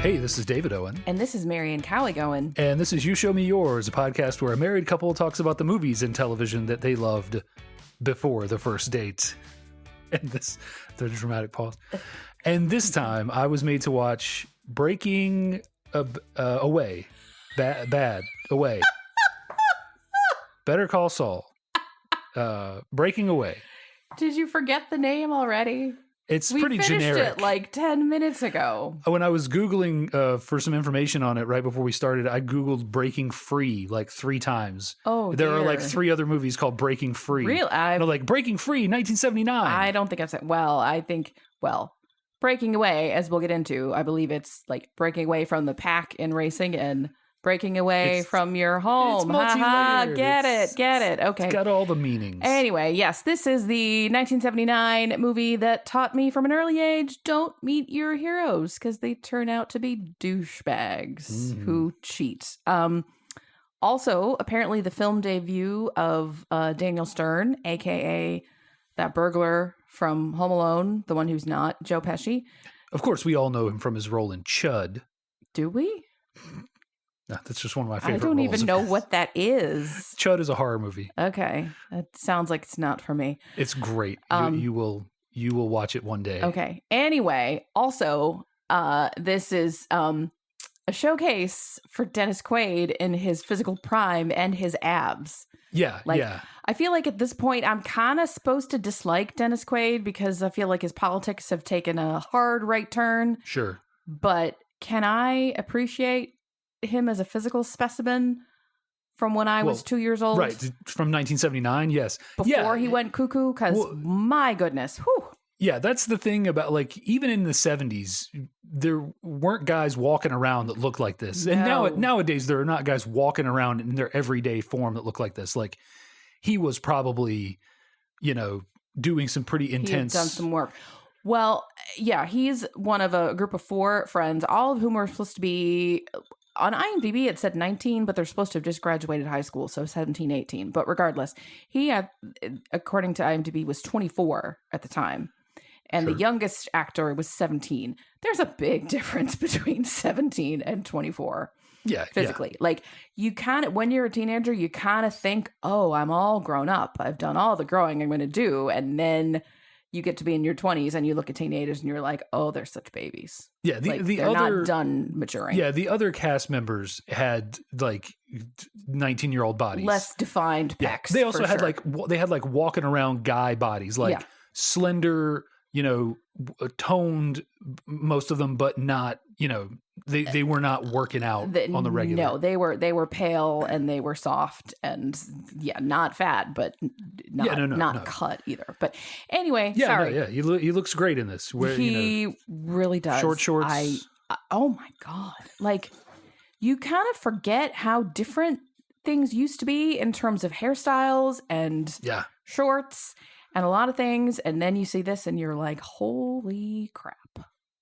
Hey, this is David Owen. And this is Marian Cowley-Gowan. And this is You Show Me Yours, a podcast where a married couple talks about the movies and television that they loved before the first date. And the dramatic pause. And this time, I was made to watch Breaking Away. Bad. Away. Better Call Saul. Breaking Away. Did you forget the name already? It's pretty generic. We finished it like 10 minutes ago. When I was Googling for some information on it right before we started, I Googled Breaking Free like 3 times. Oh, there are like 3 other movies called Breaking Free. Really? Like Breaking Free, 1979. I don't think I've said, Breaking Away, as we'll get into, I believe it's like breaking away from the pack in racing and breaking away from your home. Get it. Okay. It's got all the meanings. Anyway, yes, this is the 1979 movie that taught me from an early age, don't meet your heroes because they turn out to be douchebags who cheat. Also, apparently the film debut of Daniel Stern, a.k.a. that burglar from Home Alone, the one who's not, Joe Pesci. Of course, we all know him from his role in Chud. Do we? No, that's just one of my favorite roles. I don't even know what that is. Chud is a horror movie. Okay. That sounds like it's not for me. It's great. You will watch it one day. Okay. Anyway, also, this is a showcase for Dennis Quaid in his physical prime and his abs. Yeah, yeah. I feel like at this point, I'm kind of supposed to dislike Dennis Quaid because I feel like his politics have taken a hard right turn. Sure. But can I appreciate him as a physical specimen from when I was 2 years old? Right. From 1979, yes. Before he went cuckoo, because my goodness. Whew. Yeah, that's the thing about, like, even in the 70s, there weren't guys walking around that looked like this. No. And nowadays, there are not guys walking around in their everyday form that look like this. Like, he was probably, doing some pretty intense... He had done some work. Well, yeah, he's one of a group of 4 friends, all of whom are supposed to be... On IMDb, it said 19, but they're supposed to have just graduated high school, so 17, 18. But regardless, he, according to IMDb, was 24 at the time. And the youngest actor was 17. There's a big difference between 17 and 24. Yeah. Physically. Yeah. Like, you kind of, when you're a teenager, you kind of think, oh, I'm all grown up. I've done all the growing I'm going to do. And then you get to be in your 20s and you look at teenagers and you're like, oh, they're such babies. Yeah, they're not done maturing. Yeah, the other cast members had like 19-year-old bodies. Less defined pecs. They also had like walking around guy bodies, like slender, toned, most of them, but not, they were not working out on the regular. No, they were pale and they were soft and not fat, but not cut either. But anyway, sorry. He looks great in this. Where he really does. Short shorts. Oh my God. Like, you kind of forget how different things used to be in terms of hairstyles and shorts and a lot of things. And then you see this and you're like, holy crap.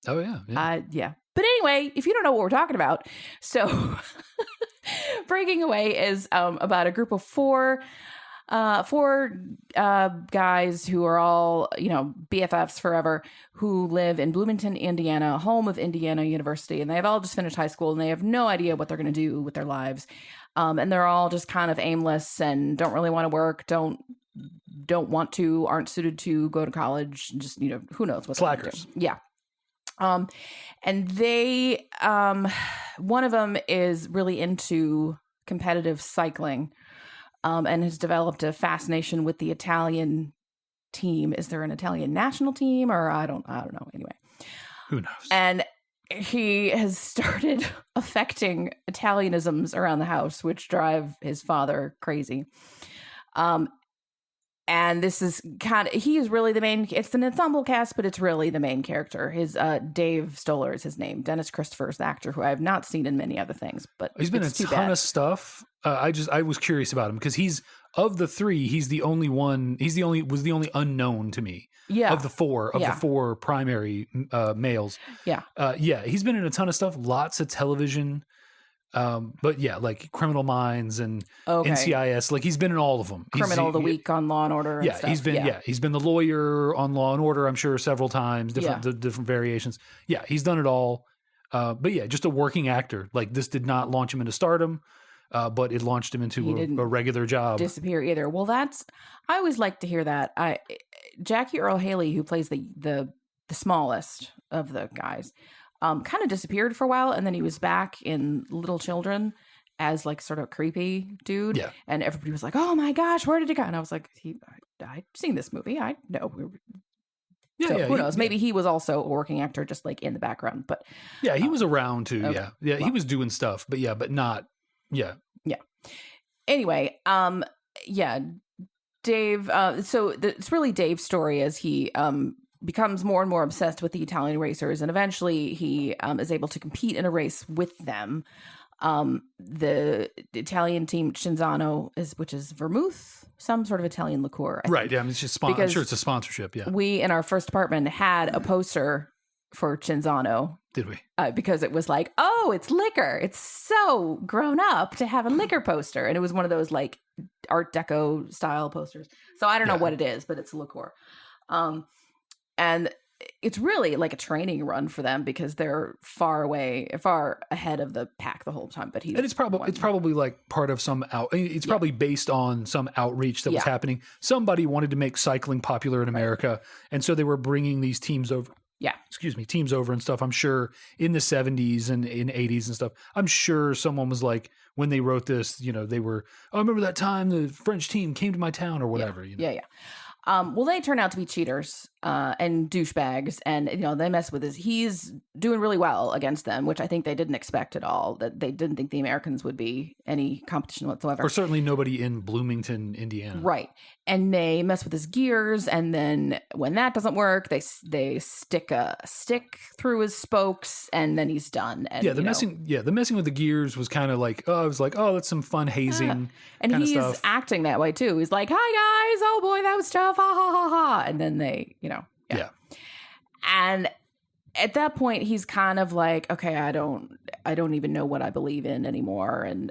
Oh, yeah. But anyway, if you don't know what we're talking about, so Breaking Away is about a group of 4 guys who are all, BFFs forever, who live in Bloomington, Indiana, home of Indiana University. And they've all just finished high school and they have no idea what they're going to do with their lives. And they're all just kind of aimless and don't really want to work, don't want to, aren't suited to go to college, just, who knows what they're going to do. Yeah. And they, one of them is really into competitive cycling, and has developed a fascination with the Italian team. Is there an Italian national team or I don't know. Anyway, who knows? And he has started affecting Italianisms around the house, which drive his father crazy. And this is he is really the main, it's an ensemble cast, but it's really the main character. His Dave Stoller is his name. Dennis Christopher is the actor who I have not seen in many other things, but he's been in a ton of stuff. I was curious about him because he's, of the 3, was the only unknown to me. Yeah. Of the 4 primary males. Yeah. He's been in a ton of stuff, lots of television. But yeah, like Criminal Minds and NCIS, like he's been in all of them. Criminal of the Week on Law and Order. And stuff. He's been the lawyer on Law and Order, I'm sure, several times, different variations. Yeah, he's done it all. But yeah, just a working actor. Like this did not launch him into stardom, but it launched him He into didn't a regular job. disappear either. Well, I always like to hear that. Jackie Earle Haley, who plays the smallest of the guys, kind of disappeared for a while, and then he was back in Little Children as like sort of a creepy dude. Yeah. And everybody was like, "Oh my gosh, where did he go?" And I was like, I'd seen this movie. I know. Yeah, So yeah, who knows? Maybe he was also a working actor, just like in the background. But yeah, he was around too. okay. Yeah, he Well. was doing stuff, but not. Yeah, Anyway, yeah, Dave. It's really Dave's story as he becomes more and more obsessed with the Italian racers, and eventually he is able to compete in a race with them. The Italian team Cinzano which is vermouth, some sort of Italian liqueur. I right. think. Yeah, I mean, it's just I'm Because sure it's a sponsorship. Yeah, We in our first apartment had a poster for Cinzano. did we? Because it was like, oh, it's liquor. It's so grown up to have a liquor poster. And it was one of those like Art Deco style posters. So I don't know Yeah. what it is, but it's a liqueur. And it's really like a training run for them because they're far ahead of the pack the whole time. But And it's probably like part of some it's probably based on some outreach that was Yeah. happening. Somebody wanted to make cycling popular in America, and so they were bringing these teams over. Teams over and stuff. I'm sure in the 70s and in 80s and stuff. I'm sure someone was like, when they wrote this, they were, I remember that time the French team came to my town or whatever. Yeah. Well, they turn out to be cheaters and douchebags, and they mess with he's doing really well against them, which I think they didn't expect at all. That they didn't think the Americans would be any competition whatsoever, Or certainly nobody in Bloomington, Indiana. right? And they mess with his gears, and then when that doesn't work, they stick a stick through his spokes, and then he's done. And, Yeah, the messing with the gears was kind of like, I was like, that's some fun hazing and kind of he's stuff. acting that way too. He's like, "Hi guys, oh boy, that was tough, ha ha ha ha," and then they, Yeah. And at that point, he's kind of like, okay, I don't even know what I believe in anymore. And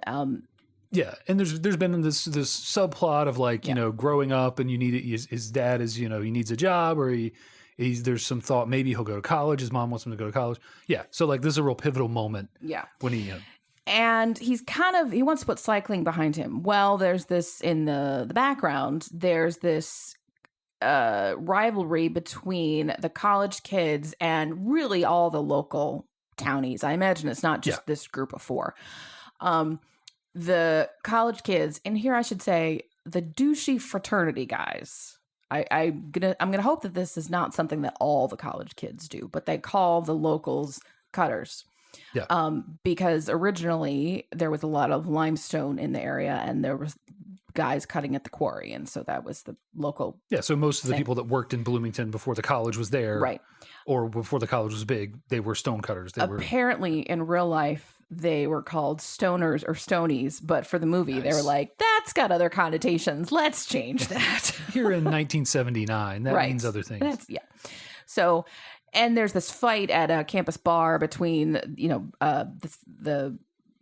Yeah, and there's been this subplot of like growing up, and his dad is he needs a job, or there's some thought maybe he'll go to college. His mom wants him to go to college. Yeah, so like this is a real pivotal moment. Yeah, when he and he wants to put cycling behind him. Well, there's this in the background. There's this rivalry between the college kids and really all the local townies. I imagine it's not just this group of four. The college kids, and here I should say the douchey fraternity guys. I'm gonna hope that this is not something that all the college kids do, but they call the locals cutters. Yeah. Because originally there was a lot of limestone in the area, and there was guys cutting at the quarry, and so that was the local. Yeah, so most of the thing. people that worked in Bloomington before the college was there, Right. or before the college was big, they were stone cutters. Apparently, in real life, they were called stoners or stonies, but for the movie, they were Nice. like, "That's got other connotations. Let's change that." Here in 1979, that Right. means other things. So, and there's this fight at a campus bar between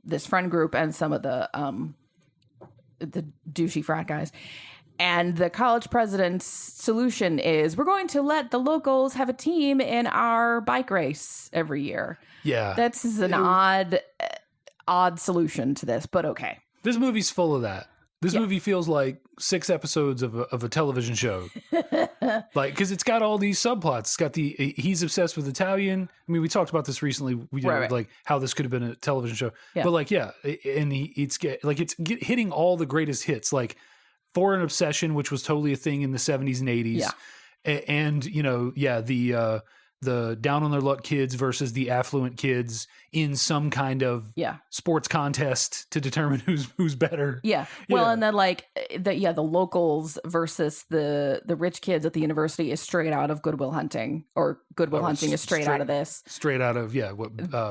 this friend group and some of the douchey frat guys. And the college president's solution is, we're going to let the locals have a team in our bike race every year. Yeah, That's an odd solution to this, but okay. this movie's full of that. This movie feels like 6 episodes of a television show. Like, because it's got all these subplots. It's got he's obsessed with Italian. I mean, we talked about this recently. Right. Like how this could have been a television show. Yeah. But like, and it's hitting all the greatest hits. Like Foreign Obsession, which was totally a thing in the 70s and 80s. Yeah. And the down on their luck kids versus the affluent kids in some kind of sports contest to determine who's better. Yeah. Well, and then like the locals versus the rich kids at the university is straight out of Good Will Hunting, or Good Will Hunting is straight out of this. Straight out of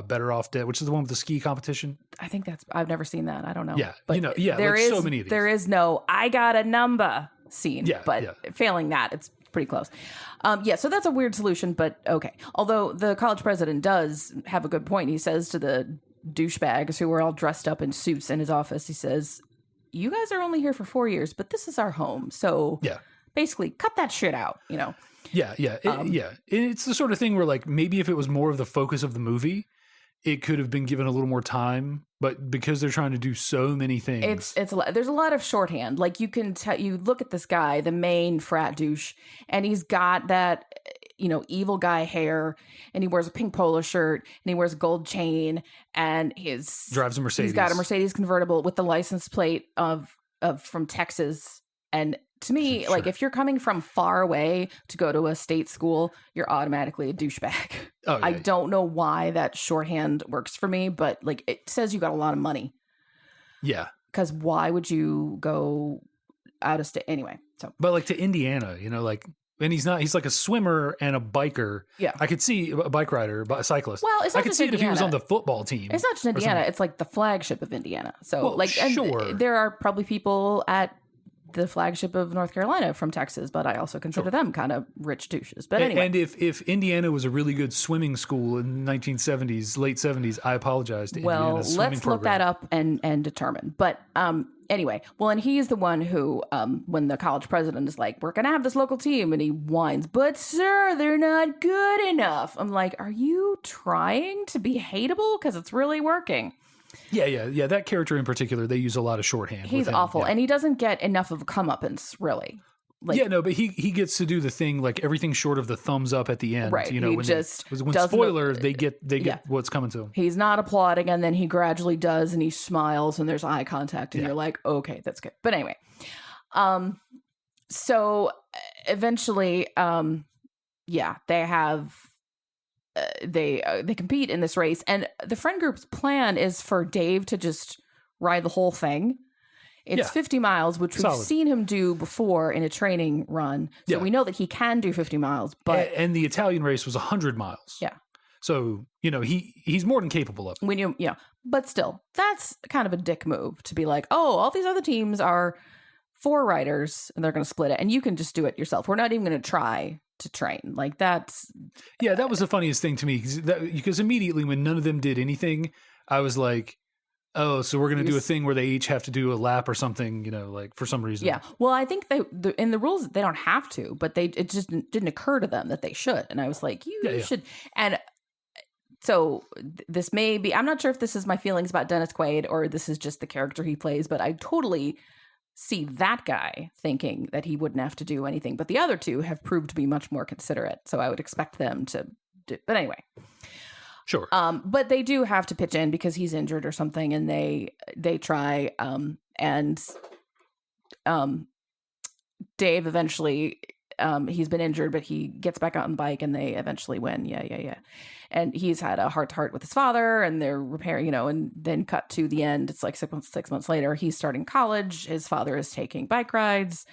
Better Off Dead, which is the one with the ski competition. I think I've never seen that. I don't know. Yeah. But there is so many of these. There is no I got a number scene. Yeah, but failing that, it's pretty close. So that's a weird solution, but okay. Although the college president does have a good point. He says to the douchebags who were all dressed up in suits in his office, he says, "You guys are only here for 4 years, but this is our home. So basically cut that shit out, Yeah. It's the sort of thing where like maybe if it was more of the focus of the movie, it could have been given a little more time, but because they're trying to do so many things, It's a lot. There's a lot of shorthand. Like you can tell, you look at this guy, the main frat douche, and he's got that, evil guy hair, and he wears a pink polo shirt, and he wears a gold chain, and drives a Mercedes. He's got a Mercedes convertible with the license plate of from Texas. And to me, Sure. like if you're coming from far away to go to a state school, you're automatically a douchebag. Oh, yeah. I don't know why that shorthand works for me, but like it says you got a lot of money. Yeah. Because why would you go out of state anyway? So, But like to Indiana, and he's like a swimmer and a biker. Yeah. I could see a bike rider, a cyclist. well, it's not I could just see it if he was Indiana. on the football team. It's not just Indiana; something. it's like the flagship of Indiana. So, Well, and sure. there are probably people at the flagship of North Carolina from Texas, but I also consider them kind of rich douches. But anyway, And if Indiana was a really good swimming school in the 1970s, late 70s, I apologize to well, Indiana's swimming let's look that up and determine. But anyway, and he's the one who, when the college president is like, "We're gonna have this local team," and he whines, "But sir, they're not good enough." I'm like, "Are you trying to be hateable? Because it's really working." Yeah. That character in particular, they use a lot of shorthand. He's with him. awful, Yeah. and he doesn't get enough of a comeuppance, really. Like, Yeah, no, but he gets to do the thing like everything short of the thumbs up at the end. Right, he when just when doesn't- spoilers, they get Yeah. what's coming to them. he's not applauding, and then he gradually does, and he smiles, and there's eye contact, and Yeah. you're like, okay, that's good. But anyway, so eventually, they have they compete in this race, and the friend group's plan is for Dave to just ride the whole thing. It's Yeah. 50 miles, which we've Solid. seen him do before in a training run. So Yeah. we know that he can do 50 miles, but And the Italian race was 100 miles. Yeah. So he's more than capable of it. when but still, that's kind of a dick move to be like, oh, all these other teams are 4 riders and they're going to split it, and you can just do it yourself. We're not even going to try to train. Like that's Yeah, that was the funniest thing to me because immediately when none of them did anything, I was like, oh, so we're going to do a thing where they each have to do a lap or something, like for some reason. yeah. Well, I think in the rules they don't have to, but it just didn't occur to them that they should. And I was like, you should. And so this may be, I'm not sure if this is my feelings about Dennis Quaid or this is just the character he plays, but I totally see that guy thinking that he wouldn't have to do anything. But the other two have proved to be much more considerate. So I would expect them to do. But anyway. Sure. But they do have to pitch in because he's injured or something, and they try. Dave eventually, he's been injured, but he gets back out on the bike, and they eventually win. Yeah. And he's had a heart-to-heart with his father, and they're repairing, and then cut to the end. It's like 6 months later. He's starting college. His father is taking bike rides.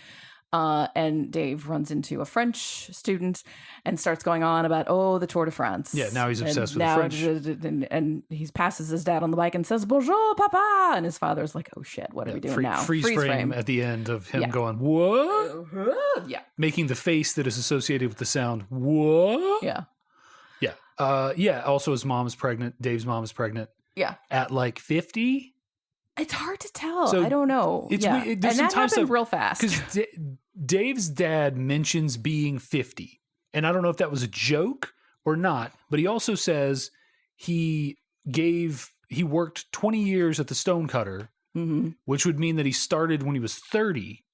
And Dave runs into a French student and starts going on about, the Tour de France. Yeah, now he's obsessed with the French. And he passes his dad on the bike and says, "Bonjour, papa." And his father's like, "Oh, shit, what are we doing now?" Freeze frame at the end of him Yeah. going, what? Yeah. Making the face that is associated with the sound, what? Yeah. Yeah. Also, his mom is pregnant. Dave's mom is pregnant Yeah. at like 50. It's hard to tell. So I don't know. it's yeah. weird. And There's that sometimes happened real fast. Because Dave's dad mentions being 50. And I don't know if that was a joke or not, but he also says he worked 20 years at the Stonecutter, Mm-hmm. which would mean that he started when he was 30.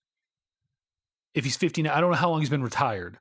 If he's 50 now, I don't know how long he's been retired,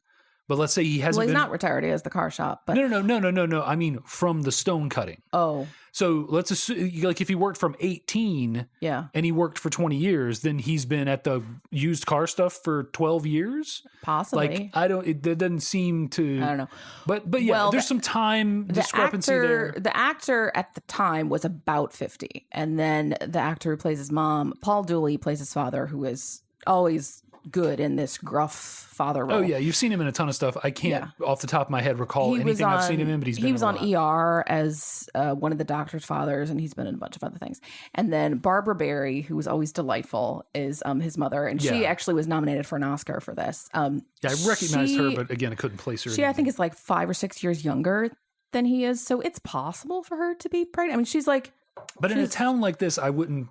but let's say he hasn't Well, he's been. not retired. He has the car shop. But No. I mean, from the stone cutting. oh, So let's assume, like, if he worked from 18 yeah, and he worked for 20 years, then he's been at the used car stuff for 12 years. possibly. Like, that doesn't seem to. I don't know. But yeah, Well, there's some time discrepancy there. The actor at the time was about 50. And then the actor who plays his mom, Paul Dooley, plays his father, who is always good in this gruff father role. Oh yeah, you've seen him in a ton of stuff. I can't off the top of my head recall He was anything I've seen him in, but he was in a on lot. ER as one of the doctor's fathers, and he's been in a bunch of other things. And then Barbara Barry, who was always delightful, is his mother, and she Yeah. actually was nominated for an Oscar for this. Yeah, I recognized her, but again, I couldn't place her. She, I think, is like 5 or 6 years younger than he is, so it's possible for her to be pregnant. I mean, she's like, But in a town like this, I wouldn't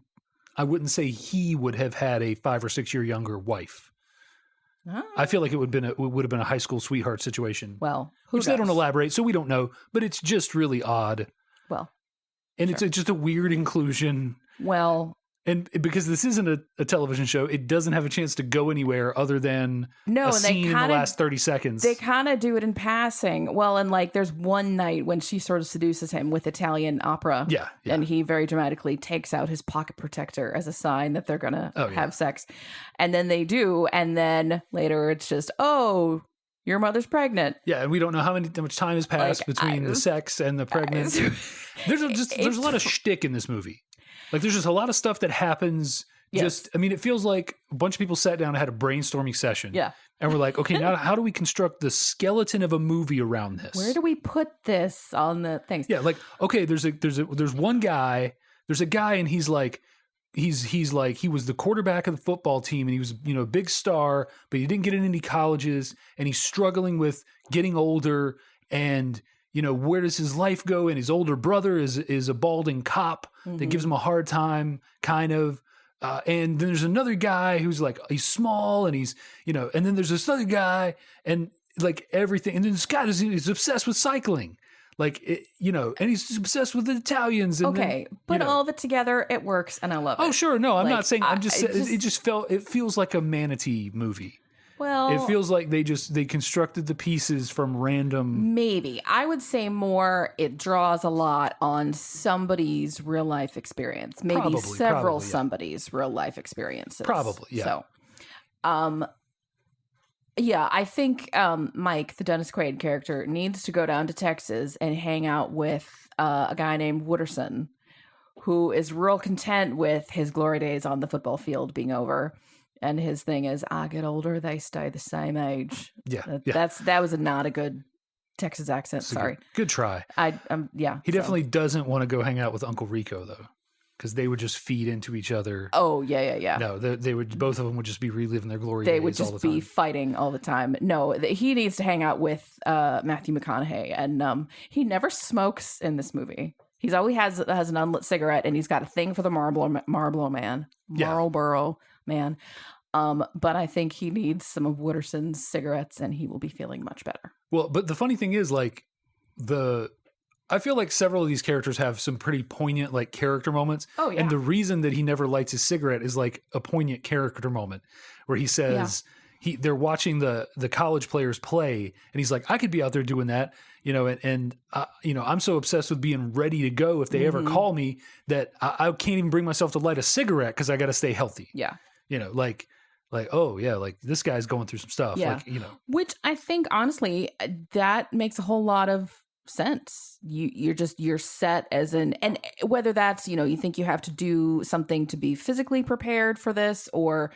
say he would have had a 5 or 6 year younger wife. I feel like it would have been a high school sweetheart situation. well, who Which they don't knows? elaborate, so we don't know. But it's just really odd. Well, And it's just a weird inclusion. Well, and because this isn't a television show, it doesn't have a chance to go anywhere other than no, a and scene in the last 30 seconds. They kind of do it in passing. Well, and like there's one night when she sort of seduces him with Italian opera. Yeah. And he very dramatically takes out his pocket protector as a sign that they're going to have sex. And then they do. And then later it's just, oh, your mother's pregnant. Yeah, and we don't know how much time has passed between the sex and the pregnant. There's a lot of shtick in this movie. Like, there's just a lot of stuff that happens. I mean, it feels like a bunch of people sat down and had a brainstorming session. Yeah. And we're like, okay, now how do we construct the skeleton of a movie around this? Where do we put this on the things? Yeah, like, okay, there's one guy, there's a guy, and he's like, he's like, he was the quarterback of the football team, and he was, a big star, but he didn't get in any colleges, and he's struggling with getting older, and where does his life go? And his older brother is a balding cop that gives him a hard time, kind of. And then there's another guy who's like, he's small, and he's, and then there's this other guy, and like everything. And then this guy is obsessed with cycling. Like, and he's obsessed with the Italians. And okay, but all of it together, it works, and I love it. Oh, sure. No, I'm not saying, it feels like a Manatee movie. Well, it feels like they constructed the pieces from random. Maybe. I would say more it draws a lot on somebody's real life experience. Maybe several somebody's real life experiences. Probably, yeah. So, yeah, I think Mike, the Dennis Quaid character, needs to go down to Texas and hang out with a guy named Wooderson, who is real content with his glory days on the football field being over. And his thing is, I get older, they stay the same age. Yeah, that was not a good Texas accent. Sorry, good try. He definitely doesn't want to go hang out with Uncle Rico though, because they would just feed into each other. Oh yeah. No, they would. Both of them would just be reliving their glory days. They would just be fighting all the time. No, he needs to hang out with Matthew McConaughey, and he never smokes in this movie. He's always has an unlit cigarette, and he's got a thing for the Marlboro Man. But I think he needs some of Wooderson's cigarettes, and he will be feeling much better. Well, but the funny thing is, like, I feel like several of these characters have some pretty poignant, like, character moments. Oh, yeah. And the reason that he never lights his cigarette is, like, a poignant character moment where he says they're watching the college players play, and he's like, I could be out there doing that, and I'm so obsessed with being ready to go if they ever call me that I can't even bring myself to light a cigarette because I got to stay healthy. Yeah. Like, oh yeah, like this guy's going through some stuff. Yeah. Like, Which I think honestly, that makes a whole lot of sense. You're set as and whether that's, you think you have to do something to be physically prepared for this, or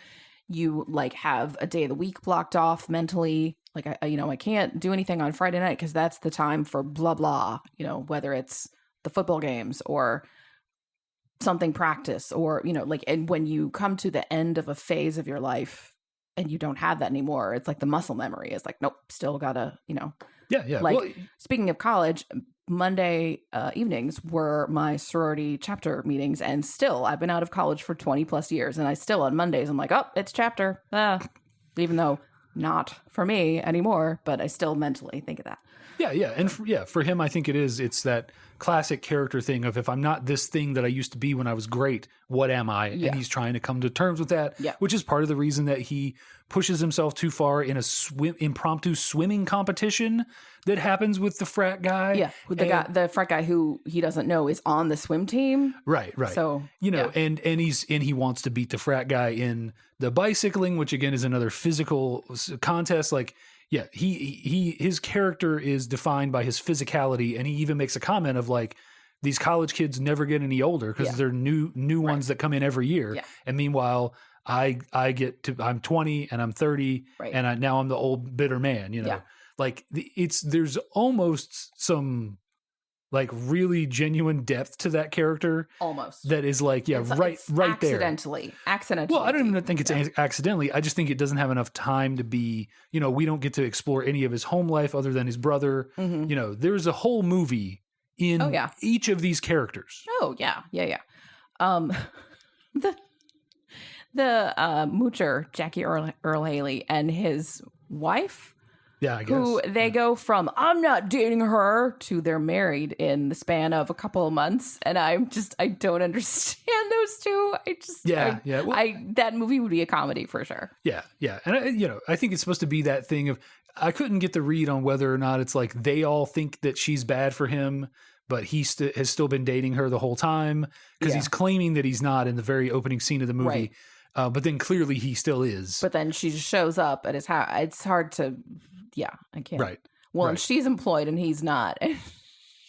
you like have a day of the week blocked off mentally. Like, I can't do anything on Friday night because that's the time for blah, blah, whether it's the football games or something practice or, and when you come to the end of a phase of your life and you don't have that anymore, it's like the muscle memory is like, nope, still gotta, Yeah. Like, speaking of college, Monday evenings were my sorority chapter meetings, and still I've been out of college for 20 plus years, and I still on Mondays I'm like, oh, it's chapter, even though not for me anymore, but I still mentally think of that. Yeah. And for him, I think it's that classic character thing of, if I'm not this thing that I used to be when I was great, what am I? Yeah. And he's trying to come to terms with that, which is part of the reason that he pushes himself too far in a impromptu swimming competition that happens with the frat guy. Yeah. The frat guy who he doesn't know is on the swim team. Right. So, and he wants to beat the frat guy in the bicycling, which again is another physical contest. Like, yeah, his character is defined by his physicality, and he even makes a comment of like, these college kids never get any older because they're new ones that come in every year. Yeah. And meanwhile, I'm 20 and I'm 30 and now I'm the old bitter man, like there's almost some like really genuine depth to that character. Almost. That is like, it's right accidentally. Well, I don't even think it's accidentally. I just think it doesn't have enough time to be, we don't get to explore any of his home life other than his brother. Mm-hmm. There's a whole movie in each of these characters. Oh yeah. The moocher, Jackie Earl Haley, and his wife, Yeah, I guess. Who they go from I'm not dating her to they're married in the span of a couple of months, and I don't understand those two. That movie would be a comedy for sure. Yeah, and I think it's supposed to be that thing of I couldn't get the read on whether or not it's like they all think that she's bad for him, but he has still been dating her the whole time because he's claiming that he's not in the very opening scene of the movie. Right. But then clearly he still is. But then she just shows up at his house. It's hard to, I can't. Right. Well, right. And she's employed and he's not. And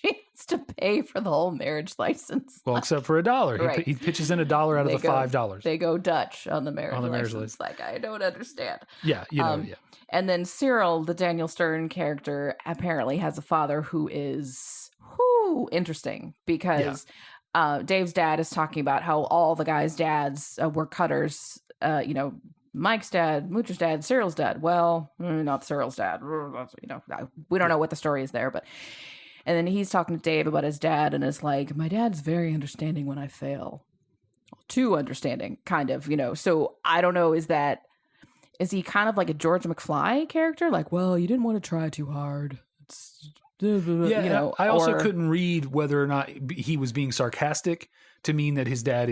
she has to pay for the whole marriage license. Well, except for $1. Right. He pitches in $1 out of the $5. They go Dutch on the marriage license. Like, I don't understand. Yeah, yeah. And then Cyril, the Daniel Stern character, apparently has a father who is interesting because Dave's dad is talking about how all the guys' dads were cutters. Mike's dad, Moocher's dad, Cyril's dad. Well, not Cyril's dad. We don't know what the story is there, but. And then he's talking to Dave about his dad and is like, my dad's very understanding when I fail. Too understanding, kind of, So I don't know, is he kind of like a George McFly character? Like, well, you didn't want to try too hard. I also couldn't read whether or not he was being sarcastic to mean that his dad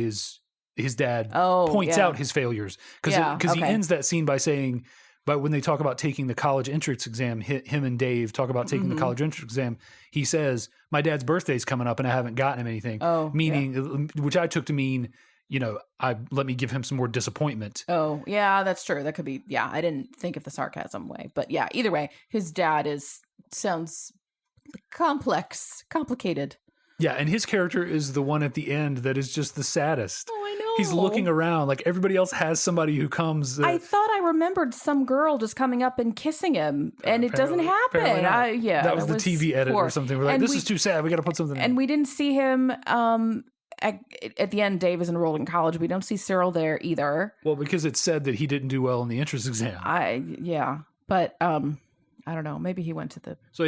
points out his failures. Because he ends that scene by saying, but when they talk about taking the college entrance exam, him and Dave talk about taking the college entrance exam, he says, my dad's birthday's coming up and I haven't gotten him anything. Which I took to mean, let me give him some more disappointment. Oh, yeah, that's true. That could be, I didn't think of the sarcasm way. But yeah, either way, his dad sounds complicated. Yeah, and his character is the one at the end that is just the saddest. Oh, I know. He's looking around like everybody else has somebody who comes. I thought I remembered some girl just coming up and kissing him, and it doesn't happen. That was the TV edit or something. We're like, this is too sad. We got to put something. And we didn't see him. At the end, Dave is enrolled in college. We don't see Cyril there either. Well, because it said that he didn't do well in the entrance exam. But I don't know. Maybe he went to the. So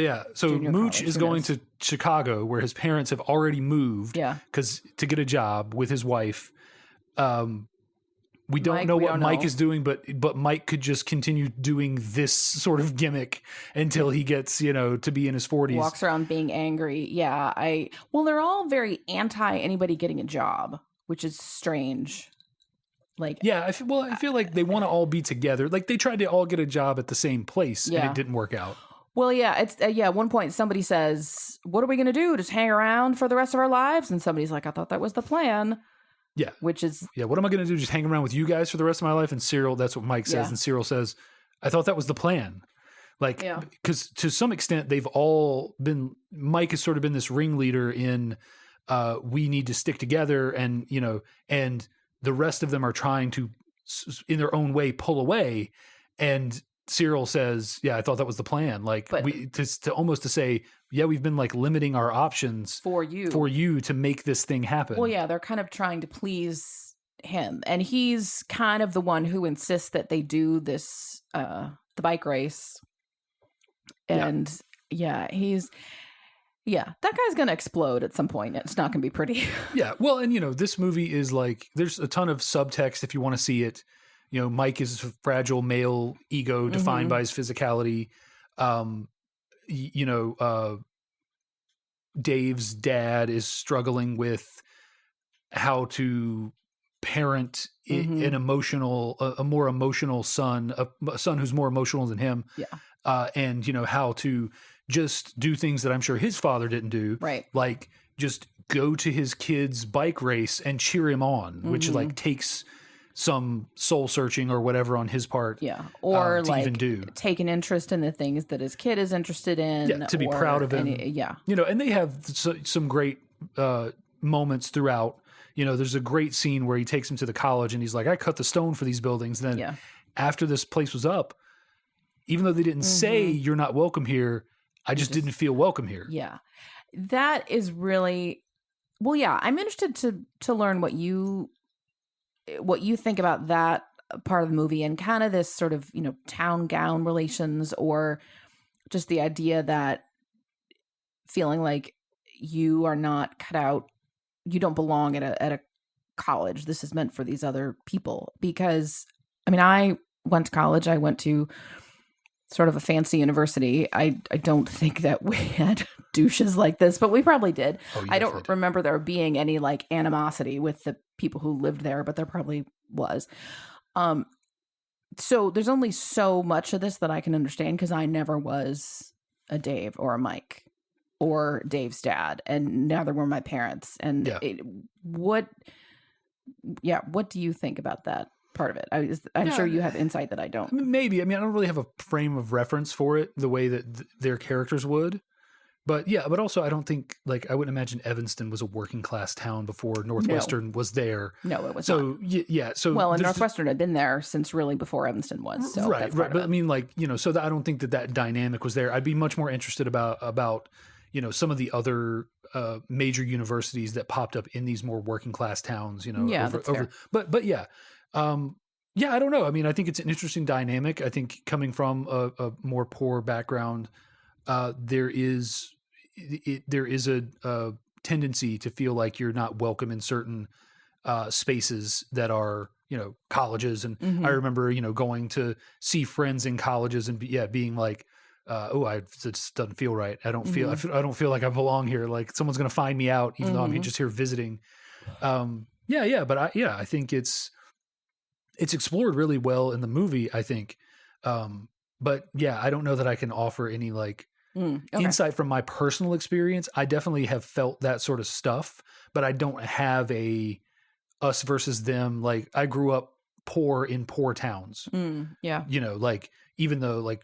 Mooch is going to Chicago, where his parents have already moved. Yeah. Because to get a job with his wife. We don't know what Mike is doing, but Mike could just continue doing this sort of gimmick until he gets, to be in his 40s. Walks around being angry. Yeah. They're all very anti anybody getting a job, which is strange. Like, yeah, I feel like they want to all be together. Like they tried to all get a job at the same place and it didn't work out. Well, yeah, it's at one point somebody says, "What are we going to do? Just hang around for the rest of our lives?" And somebody's like, "I thought that was the plan." Yeah. Which is... Yeah, what am I going to do? Just hang around with you guys for the rest of my life? And Cyril, that's what Mike says. And Cyril says, I thought that was the plan. Like, because to some extent, they've all been... Mike has sort of been this ringleader in we need to stick together and, and the rest of them are trying to, in their own way, pull away. And Cyril says, I thought that was the plan. Like, to say... Yeah, we've been like limiting our options for you to make this thing happen. Well, yeah, they're kind of trying to please him. And he's kind of the one who insists that they do this, the bike race. And that guy's going to explode at some point. It's not going to be pretty. Yeah. Well, and this movie is like, there's a ton of subtext if you want to see it. Mike is a fragile male ego defined by his physicality. Dave's dad is struggling with how to parent an emotional, a more emotional son, a son who's more emotional than him. Yeah. And how to just do things that I'm sure his father didn't do. Right. Like just go to his kid's bike race and cheer him on, which like takes some soul searching or whatever on his part. Yeah. Or to even do. Take an interest in the things that his kid is interested in. Yeah, to be proud of him. And they have some great moments throughout. There's a great scene where he takes him to the college and he's like, I cut the stone for these buildings. And then after this place was up, even though they didn't say you're not welcome here, I just didn't feel welcome here. Yeah. That is really, well, yeah, I'm interested to learn what you think about that part of the movie and kind of this sort of, town gown relations, or just the idea that feeling like you are not cut out, you don't belong at a college. This is meant for these other people. Because, I mean, I went to college. I went to sort of a fancy university. I don't think that we had douches like this, but we probably did. Oh, you I definitely don't did. remember there being any like animosity with the people who lived there, but there probably was. So there's only so much of this that I can understand because I never was a Dave or a Mike or Dave's dad, and neither were my parents. And Yeah. what do you think about that part of it? I'm Yeah, sure you have insight that I don't. I mean, maybe. I mean, I don't really have a frame of reference for it the way that their characters would. But yeah, but also I don't think, like, I wouldn't imagine Evanston was a working class town before Northwestern was there. No, it was So not. yeah, so Well, and there's Northwestern had been there since really before Evanston was. So right, that's right. part But of I it. mean, like, so that I don't think that dynamic was there. I'd be much more interested about some of the other major universities that popped up in these more working class towns. Yeah, that's fair. But yeah. Yeah, I don't know. I mean, I think it's an interesting dynamic. I think coming from a more poor background, there is a tendency to feel like you're not welcome in certain spaces that are, colleges. And Mhm. I remember, going to see friends in colleges and being like, it just doesn't feel right. I don't feel, Mm-hmm. I don't feel like I belong here. Like someone's going to find me out, even though I'm Mhm. just here visiting. But I think it's explored really well in the movie, I think. But yeah, I don't know that I can offer any like Okay. insight from my personal experience. I definitely have felt that sort of stuff, but I don't have a us versus them. Like I grew up poor in poor towns, Yeah. like even though like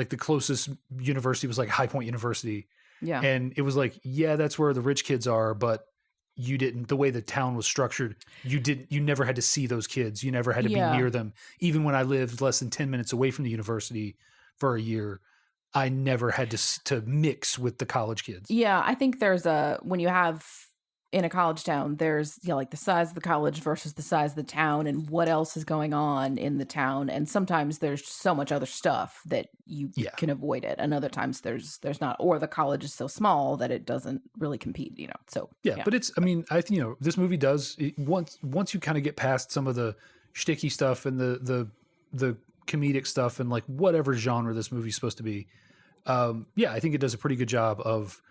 the closest university was like High Point University. Yeah. And it was like, yeah, that's where the rich kids are, but you didn't, the way the town was structured, you never had to see those kids. You never had to Yeah. be near them. Even when I lived less than 10 minutes away from the university for a year, I never had to mix with the college kids. Yeah, I think when you have in a college town, there's like the size of the college versus the size of the town and what else is going on in the town. And sometimes there's so much other stuff that you can avoid it. And other times there's not, or the college is so small that it doesn't really compete, So yeah. But it's, I mean, this movie does once you kind of get past some of the shticky stuff and the comedic stuff and like whatever genre this movie's supposed to be. I think it does a pretty good job of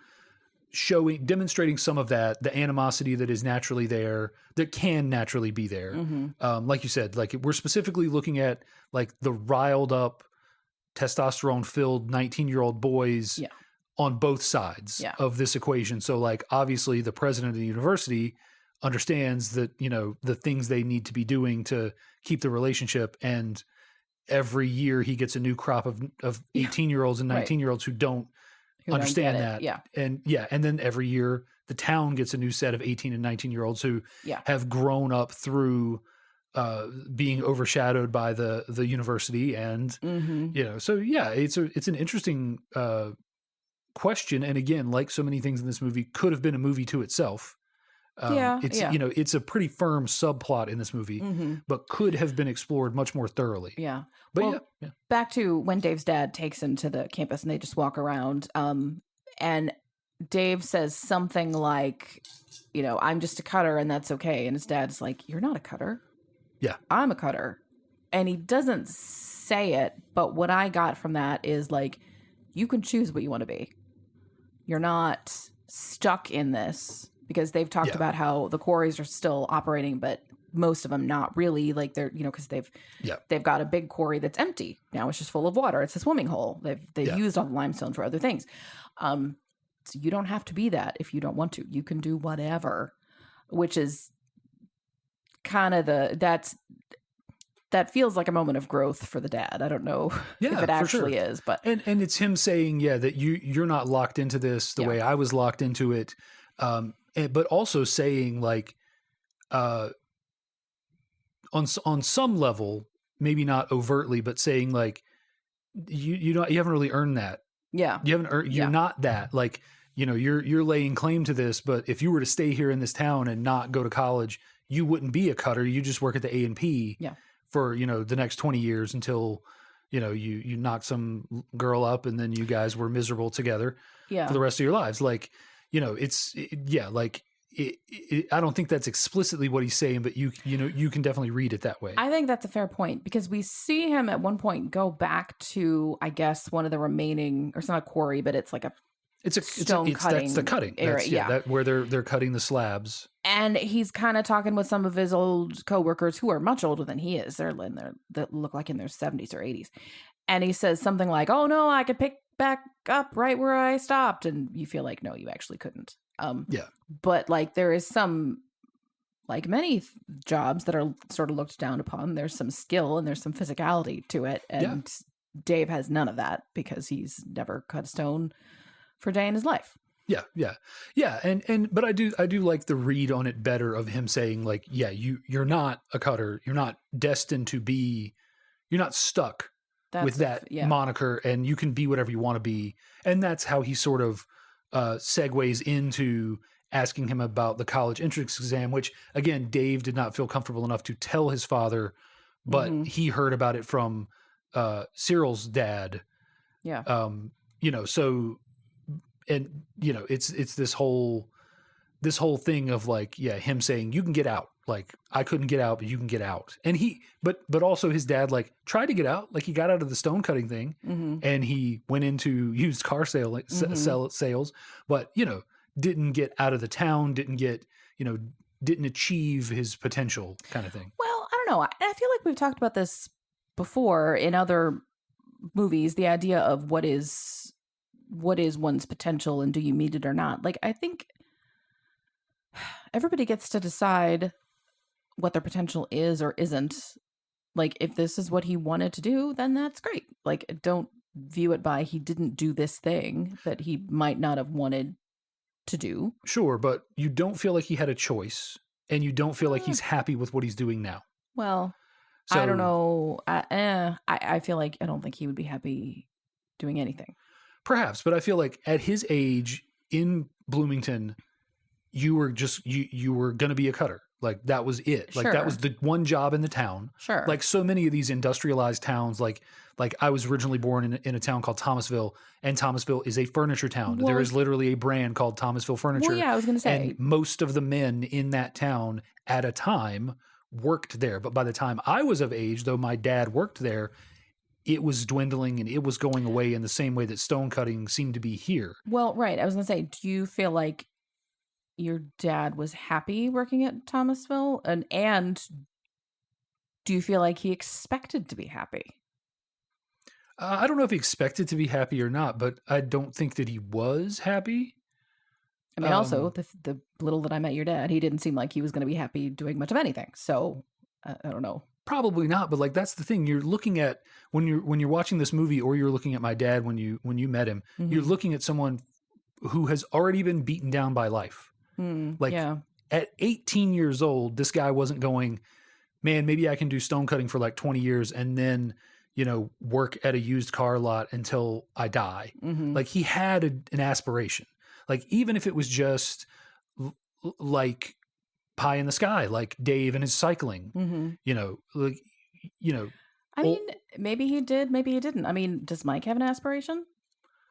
demonstrating some of that, the animosity that is naturally there, that can naturally be there. Mm-hmm. Like you said, like we're specifically looking at like the riled up, testosterone filled 19-year-old boys on both sides of this equation. So like, obviously the president of the university understands that, the things they need to be doing to keep the relationship. And every year he gets a new crop of 18-year-olds and 19-year-olds who don't understand that. Yeah. And then every year the town gets a new set of 18 and 19-year-olds who have grown up through being overshadowed by the university. And, so it's an interesting question. And again, like so many things in this movie, could have been a movie to itself. It's a pretty firm subplot in this movie, but could have been explored much more thoroughly. Yeah. But back to when Dave's dad takes him to the campus and they just walk around. And Dave says something like, I'm just a cutter and that's okay. And his dad's like, you're not a cutter. Yeah. I'm a cutter. And he doesn't say it, but what I got from that is like, you can choose what you want to be. You're not stuck in this. Because they've talked about how the quarries are still operating, but most of them not really. Like they're, because they've got a big quarry that's empty now. It's just full of water. It's a swimming hole. They've used all the limestone for other things. So you don't have to be that if you don't want to. You can do whatever, which is kind of that feels like a moment of growth for the dad. I don't know if it actually is, but and it's him saying that you're not locked into this the way I was locked into it. But also saying like, on some level, maybe not overtly, but saying like, you haven't really earned that. Yeah. You haven't earned, you're not that. Like, you're laying claim to this, but if you were to stay here in this town and not go to college, you wouldn't be a cutter. You just work at the A&P for, the next 20 years until, you knock some girl up and then you guys were miserable together for the rest of your lives. Like, like I don't think that's explicitly what he's saying, but you can definitely read it that way. I think that's a fair point because we see him at one point go back to, I guess, one of the remaining, or it's not a quarry, but it's like that's the cutting area. Where they're cutting the slabs. And he's kind of talking with some of his old coworkers who are much older than he is. That look like in their 70s or 80s. And he says something like, "Oh no, I could pick back up right where I stopped." And you feel like, no, you actually couldn't. Yeah. But like there is some, like many jobs that are sort of looked down upon, there's some skill and there's some physicality to it. And Dave has none of that because he's never cut a stone for a day in his life. Yeah. And but I do like the read on it better of him saying like, yeah, you're not a cutter. You're not destined to be, you're not stuck with that moniker, and you can be whatever you want to be. And that's how he sort of segues into asking him about the college entrance exam, which again, Dave did not feel comfortable enough to tell his father, but he heard about it from Cyril's dad. Yeah. So, and it's this whole thing of like, yeah, him saying you can get out. Like I couldn't get out, but you can get out. And but also his dad like tried to get out. Like he got out of the stone cutting thing and he went into used car sales, but didn't get out of the town, didn't achieve his potential kind of thing. Well, I don't know. I feel like we've talked about this before in other movies, the idea of what is one's potential and do you meet it or not? Like I think everybody gets to decide what their potential is or isn't. Like if this is what he wanted to do, then that's great. Like don't view it by he didn't do this thing that he might not have wanted to do. Sure, but you don't feel like he had a choice and you don't feel like he's happy with what he's doing now. Well, so, I don't know. I feel like I don't think he would be happy doing anything. Perhaps, but I feel like at his age in Bloomington, you were going to be a cutter. Like that was it. Like that was the one job in the town. Sure. Like so many of these industrialized towns, like I was originally born in a town called Thomasville, and Thomasville is a furniture town. There is literally a brand called Thomasville Furniture. Well, yeah, I was going to say. And most of the men in that town at a time worked there. But by the time I was of age, though my dad worked there, it was dwindling and it was going away in the same way that stone cutting seemed to be here. Well, right. I was going to say, do you feel like your dad was happy working at Thomasville? And do you feel like he expected to be happy? I don't know if he expected to be happy or not, but I don't think that he was happy. I mean, also, the little that I met your dad, he didn't seem like he was going to be happy doing much of anything. So I don't know. Probably not, but like that's the thing you're looking at when you're watching this movie, or you're looking at my dad when you met him. You're looking at someone who has already been beaten down by life. At 18 years old, this guy wasn't going, man, maybe I can do stone cutting for like 20 years and then work at a used car lot until I die. Like he had an aspiration. Like even if it was just like pie in the sky, like Dave and his cycling, I mean, maybe he did, maybe he didn't. I mean, does Mike have an aspiration?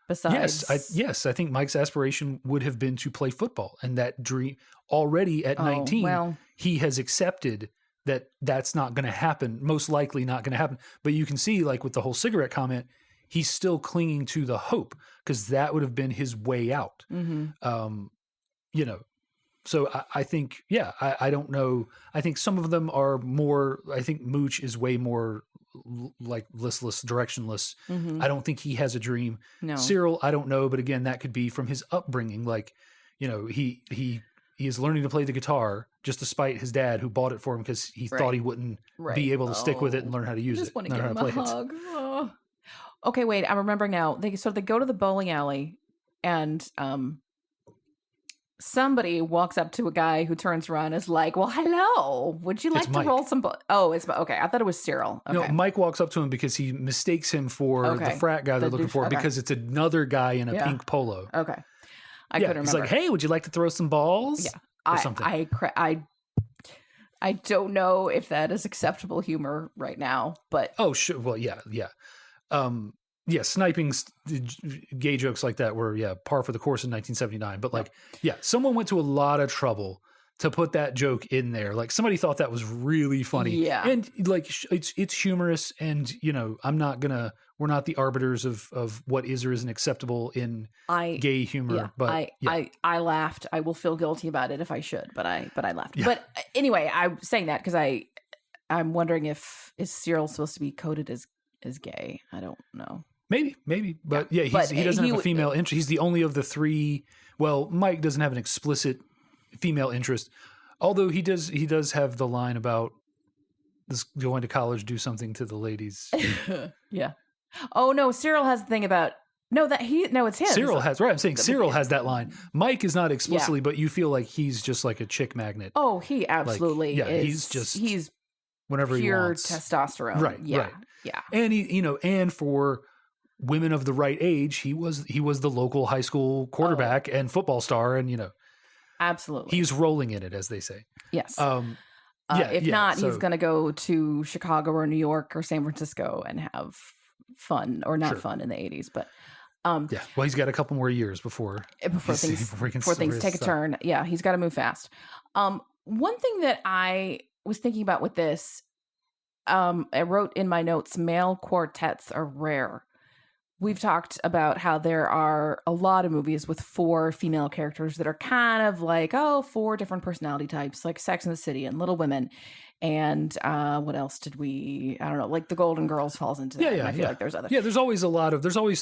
Besides, I think Mike's aspiration would have been to play football, and that dream already at 19, he has accepted that that's not going to happen, most likely not going to happen. But you can see, like with the whole cigarette comment, he's still clinging to the hope because that would have been his way out. So I think, I don't know. I think some of them are more, I think Mooch is way more like listless, directionless. I don't think he has a dream. No. Cyril, I don't know. But again, that could be from his upbringing. Like, he is learning to play the guitar just despite his dad who bought it for him because he thought he wouldn't be able to stick with it and learn how to use it. Just want to give him a hug. Oh. Okay, wait, I'm remembering now. They go to the bowling alley and somebody walks up to a guy who turns around and is like, well, hello, would you like to roll some it's okay. I thought it was Cyril. Okay. No, Mike walks up to him because he mistakes him for the frat guy they're looking for because it's another guy in a pink polo. Okay. I couldn't remember. He's like, hey, would you like to throw some balls? Yeah. Or something. I don't know if that is acceptable humor right now, but oh, sure. Well, yeah. sniping gay jokes like that were par for the course in 1979. But like, someone went to a lot of trouble to put that joke in there. Like somebody thought that was really funny. Yeah. And like it's humorous, and we're not the arbiters of what is or isn't acceptable in gay humor. But I laughed. I will feel guilty about it if I should, but I laughed. Yeah. But anyway, I'm saying that because I'm wondering is Cyril supposed to be coded as gay? I don't know. Maybe, but he doesn't have a female interest. He's the only of the three. Well, Mike doesn't have an explicit female interest, although he does have the line about this going to college do something to the ladies. Yeah. Oh no, Cyril has the thing about it's him. Cyril has, right? I'm saying Cyril has that line. Mike is not explicitly, but you feel like he's just like a chick magnet. Oh, he absolutely is. He's whenever pure he wants testosterone. Right. Yeah. Right. Yeah. And and for women of the right age, he was the local high school quarterback and football star, and absolutely, he's rolling in it, as they say. Yes. If not, he's going to go to Chicago or New York or San Francisco and have fun, or not fun in the 80s, but well, he's got a couple more years before things take a turn. Yeah, he's got to move fast. One thing that I was thinking about with this, I wrote in my notes, male quartets are rare. We've talked about how there are a lot of movies with 4 female characters that are kind of like, 4 different personality types, like Sex and the City and Little Women. And what else did I don't know, like The Golden Girls falls into that. I feel like there's other. Yeah, there's always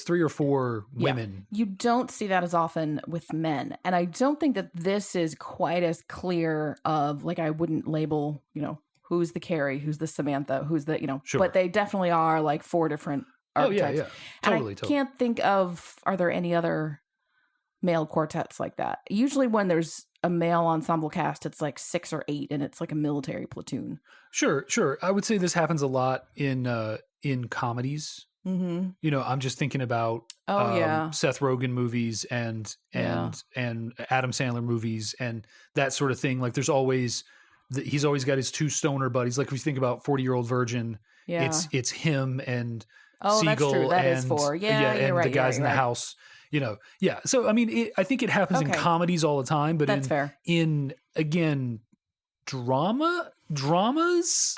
3 or 4 women. You don't see that as often with men. And I don't think that this is quite as clear of, like, I wouldn't label, who's the Carrie, who's the Samantha, who's the, but they definitely are like 4 different archetypes. Oh, yeah. Totally. Can't think of, are there any other male quartets like that? Usually when there's a male ensemble cast, it's like 6 or 8, and it's like a military platoon. Sure. I would say this happens a lot in comedies. Mm-hmm. I'm just thinking about Seth Rogen movies and Adam Sandler movies and that sort of thing. Like there's always he's always got his 2 stoner buddies. Like if you think about 40-Year-Old Virgin, it's him and Siegel, that's true. That is 4. and right, the guys in the house. So I mean, I think it happens in comedies all the time, but that's fair. In again, dramas.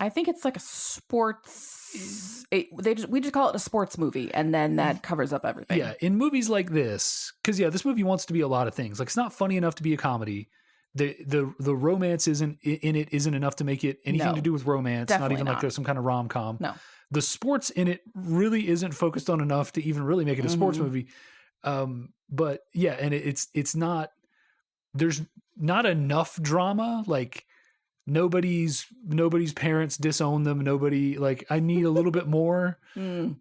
I think it's like a sports. We just call it a sports movie, and then that covers up everything. Yeah, in movies like this, because this movie wants to be a lot of things. Like it's not funny enough to be a comedy. The romance isn't enough to make it anything to do with romance. Definitely not even like some kind of rom-com. No. The sports in it really isn't focused on enough to even really make it a sports movie. But yeah, and it's not, there's not enough drama. Like nobody's parents disown them. Nobody, like, I need a little bit more.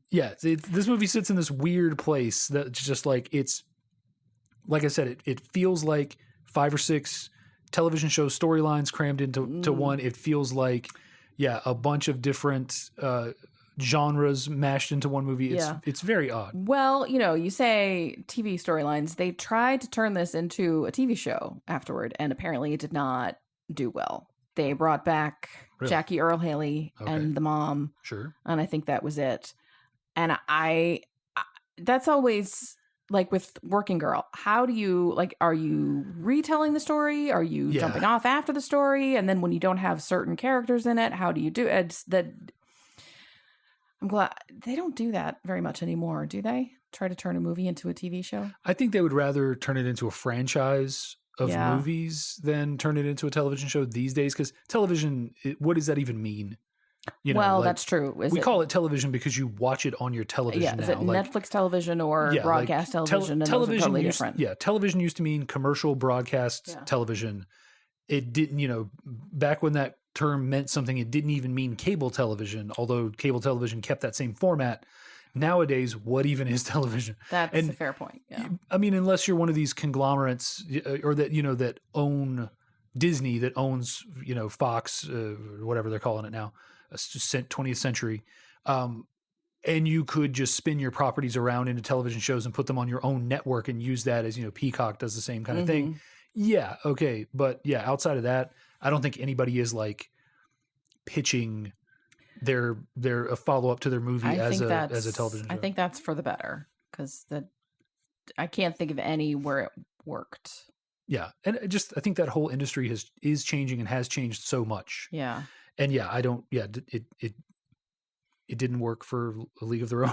Yeah. This movie sits in this weird place that's just like, it's like I said, it feels like 5 or 6 television show storylines crammed into one. It feels like, a bunch of different, genres mashed into one movie. It's very odd. Well, you say TV storylines. They tried to turn this into a TV show afterward, and apparently it did not do well. They brought back Jackie Earle Haley and the mom. Sure. And I think that was it. And I that's always like with Working Girl. How do you, like, are you retelling the story? Are you jumping off after the story? And then when you don't have certain characters in it, how do you do it? I'm glad they don't do that very much anymore, do they? Try to turn a movie into a TV show? I think they would rather turn it into a franchise of movies than turn it into a television show these days. Because television, what does that even mean? That's true. We call it television because you watch it on your television now. Is it Netflix television or broadcast television? Television those are totally different. Television used to mean commercial broadcast television. It didn't, back when that term meant something, it didn't even mean cable television, although cable television kept that same format. Nowadays, what even is television? That's a fair point. Yeah. I mean, unless you're one of these conglomerates or that, that own Disney, that owns, Fox, whatever they're calling it now, 20th century. And you could just spin your properties around into television shows and put them on your own network and use that as, Peacock does the same kind of thing. Yeah. Okay. But outside of that, I don't think anybody is like pitching they're a follow up to their movie as a television show. I think that's for the better, because I can't think of any where it worked. Yeah, and I think that whole industry is changing and has changed so much. Yeah, and it didn't work for A League of Their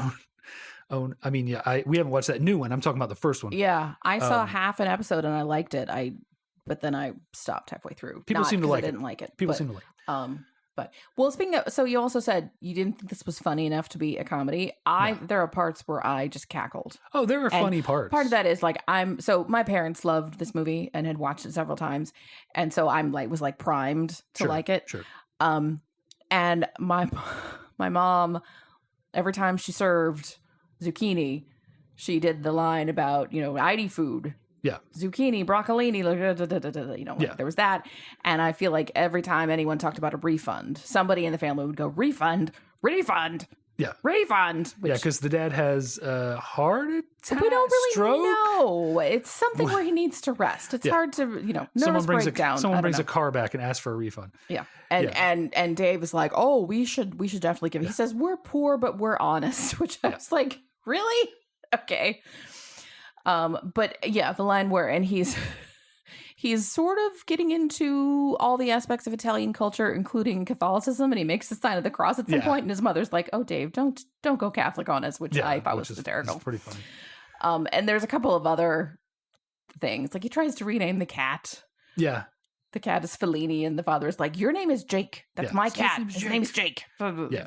Own. I mean, we haven't watched that new one. I'm talking about the first one. Yeah, I saw half an episode and I liked it. But then I stopped halfway through. People seem to like it. I didn't like it. People seem to like it. But well, speaking of, so you also said you didn't think this was funny enough to be a comedy. There are parts where I just cackled. Oh, there are funny parts. Part of that is like so my parents loved this movie and had watched it several times, and so I'm was primed to like it. Sure. And my mom, every time she served zucchini, she did the line about I'd eat food. Yeah. Zucchini, broccolini, there was that. And I feel like every time anyone talked about a refund, somebody in the family would go, refund. Yeah. Refund. Yeah, because the dad has a heart attack, we don't really stroke. know. It's something where he needs to rest. It's hard to, nervous breakdown. Someone brings a car back and asks for a refund. Yeah. And Dave is like, oh, we should definitely give. He says, we're poor, but we're honest, which I was like, really? Okay. But yeah, the line where, and he's sort of getting into all the aspects of Italian culture, including Catholicism, and he makes the sign of the cross at some point, and his mother's like, "Oh, Dave, don't go Catholic on us," which I thought was hysterical. It's pretty funny. And there's a couple of other things, like he tries to rename the cat. Yeah. The cat is Fellini, and the father is like, "Your name is Jake. That's my cat. His name's Jake." Yeah.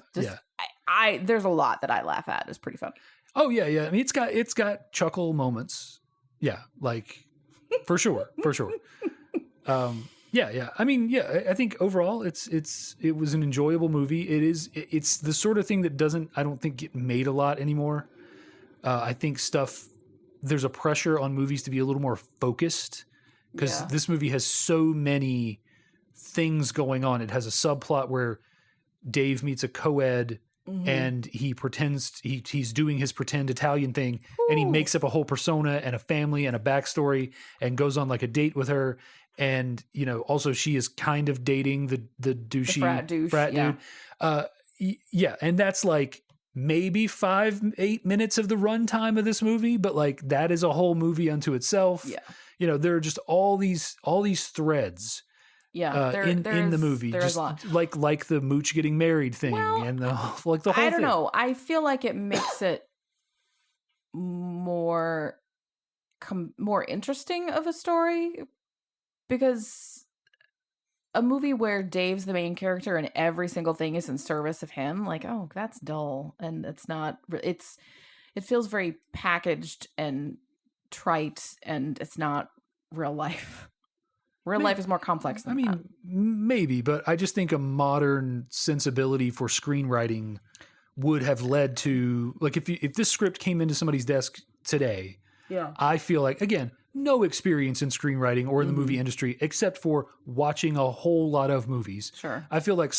There's a lot that I laugh at. It's pretty funny. Oh yeah. I mean, it's got chuckle moments. Yeah, like for sure. Yeah. I mean, I think overall it was an enjoyable movie. It's the sort of thing that I don't think get made a lot anymore. I think there's a pressure on movies to be a little more focused because this movie has so many things going on. It has a subplot where Dave meets a co-ed. Mm-hmm. And he pretends he's doing his pretend Italian thing. Ooh. And he makes up a whole persona and a family and a backstory and goes on like a date with her. And, also she is kind of dating the douchey frat dude. Yeah. And that's like maybe 5-8 minutes of the runtime of this movie, but like that is a whole movie unto itself. Yeah. There are just all these threads. Yeah, in the movie, just like the Mooch getting married thing, and the whole thing. I don't know. I feel like it makes it more interesting of a story, because a movie where Dave's the main character and every single thing is in service of him, like, oh, that's dull, and it's not. It feels very packaged and trite, and it's not real life. Real life is more complex than that. Maybe, but I just think a modern sensibility for screenwriting would have led to, like, if this script came into somebody's desk today, I feel like, again, no experience in screenwriting or in the movie industry except for watching a whole lot of movies. Sure. I feel like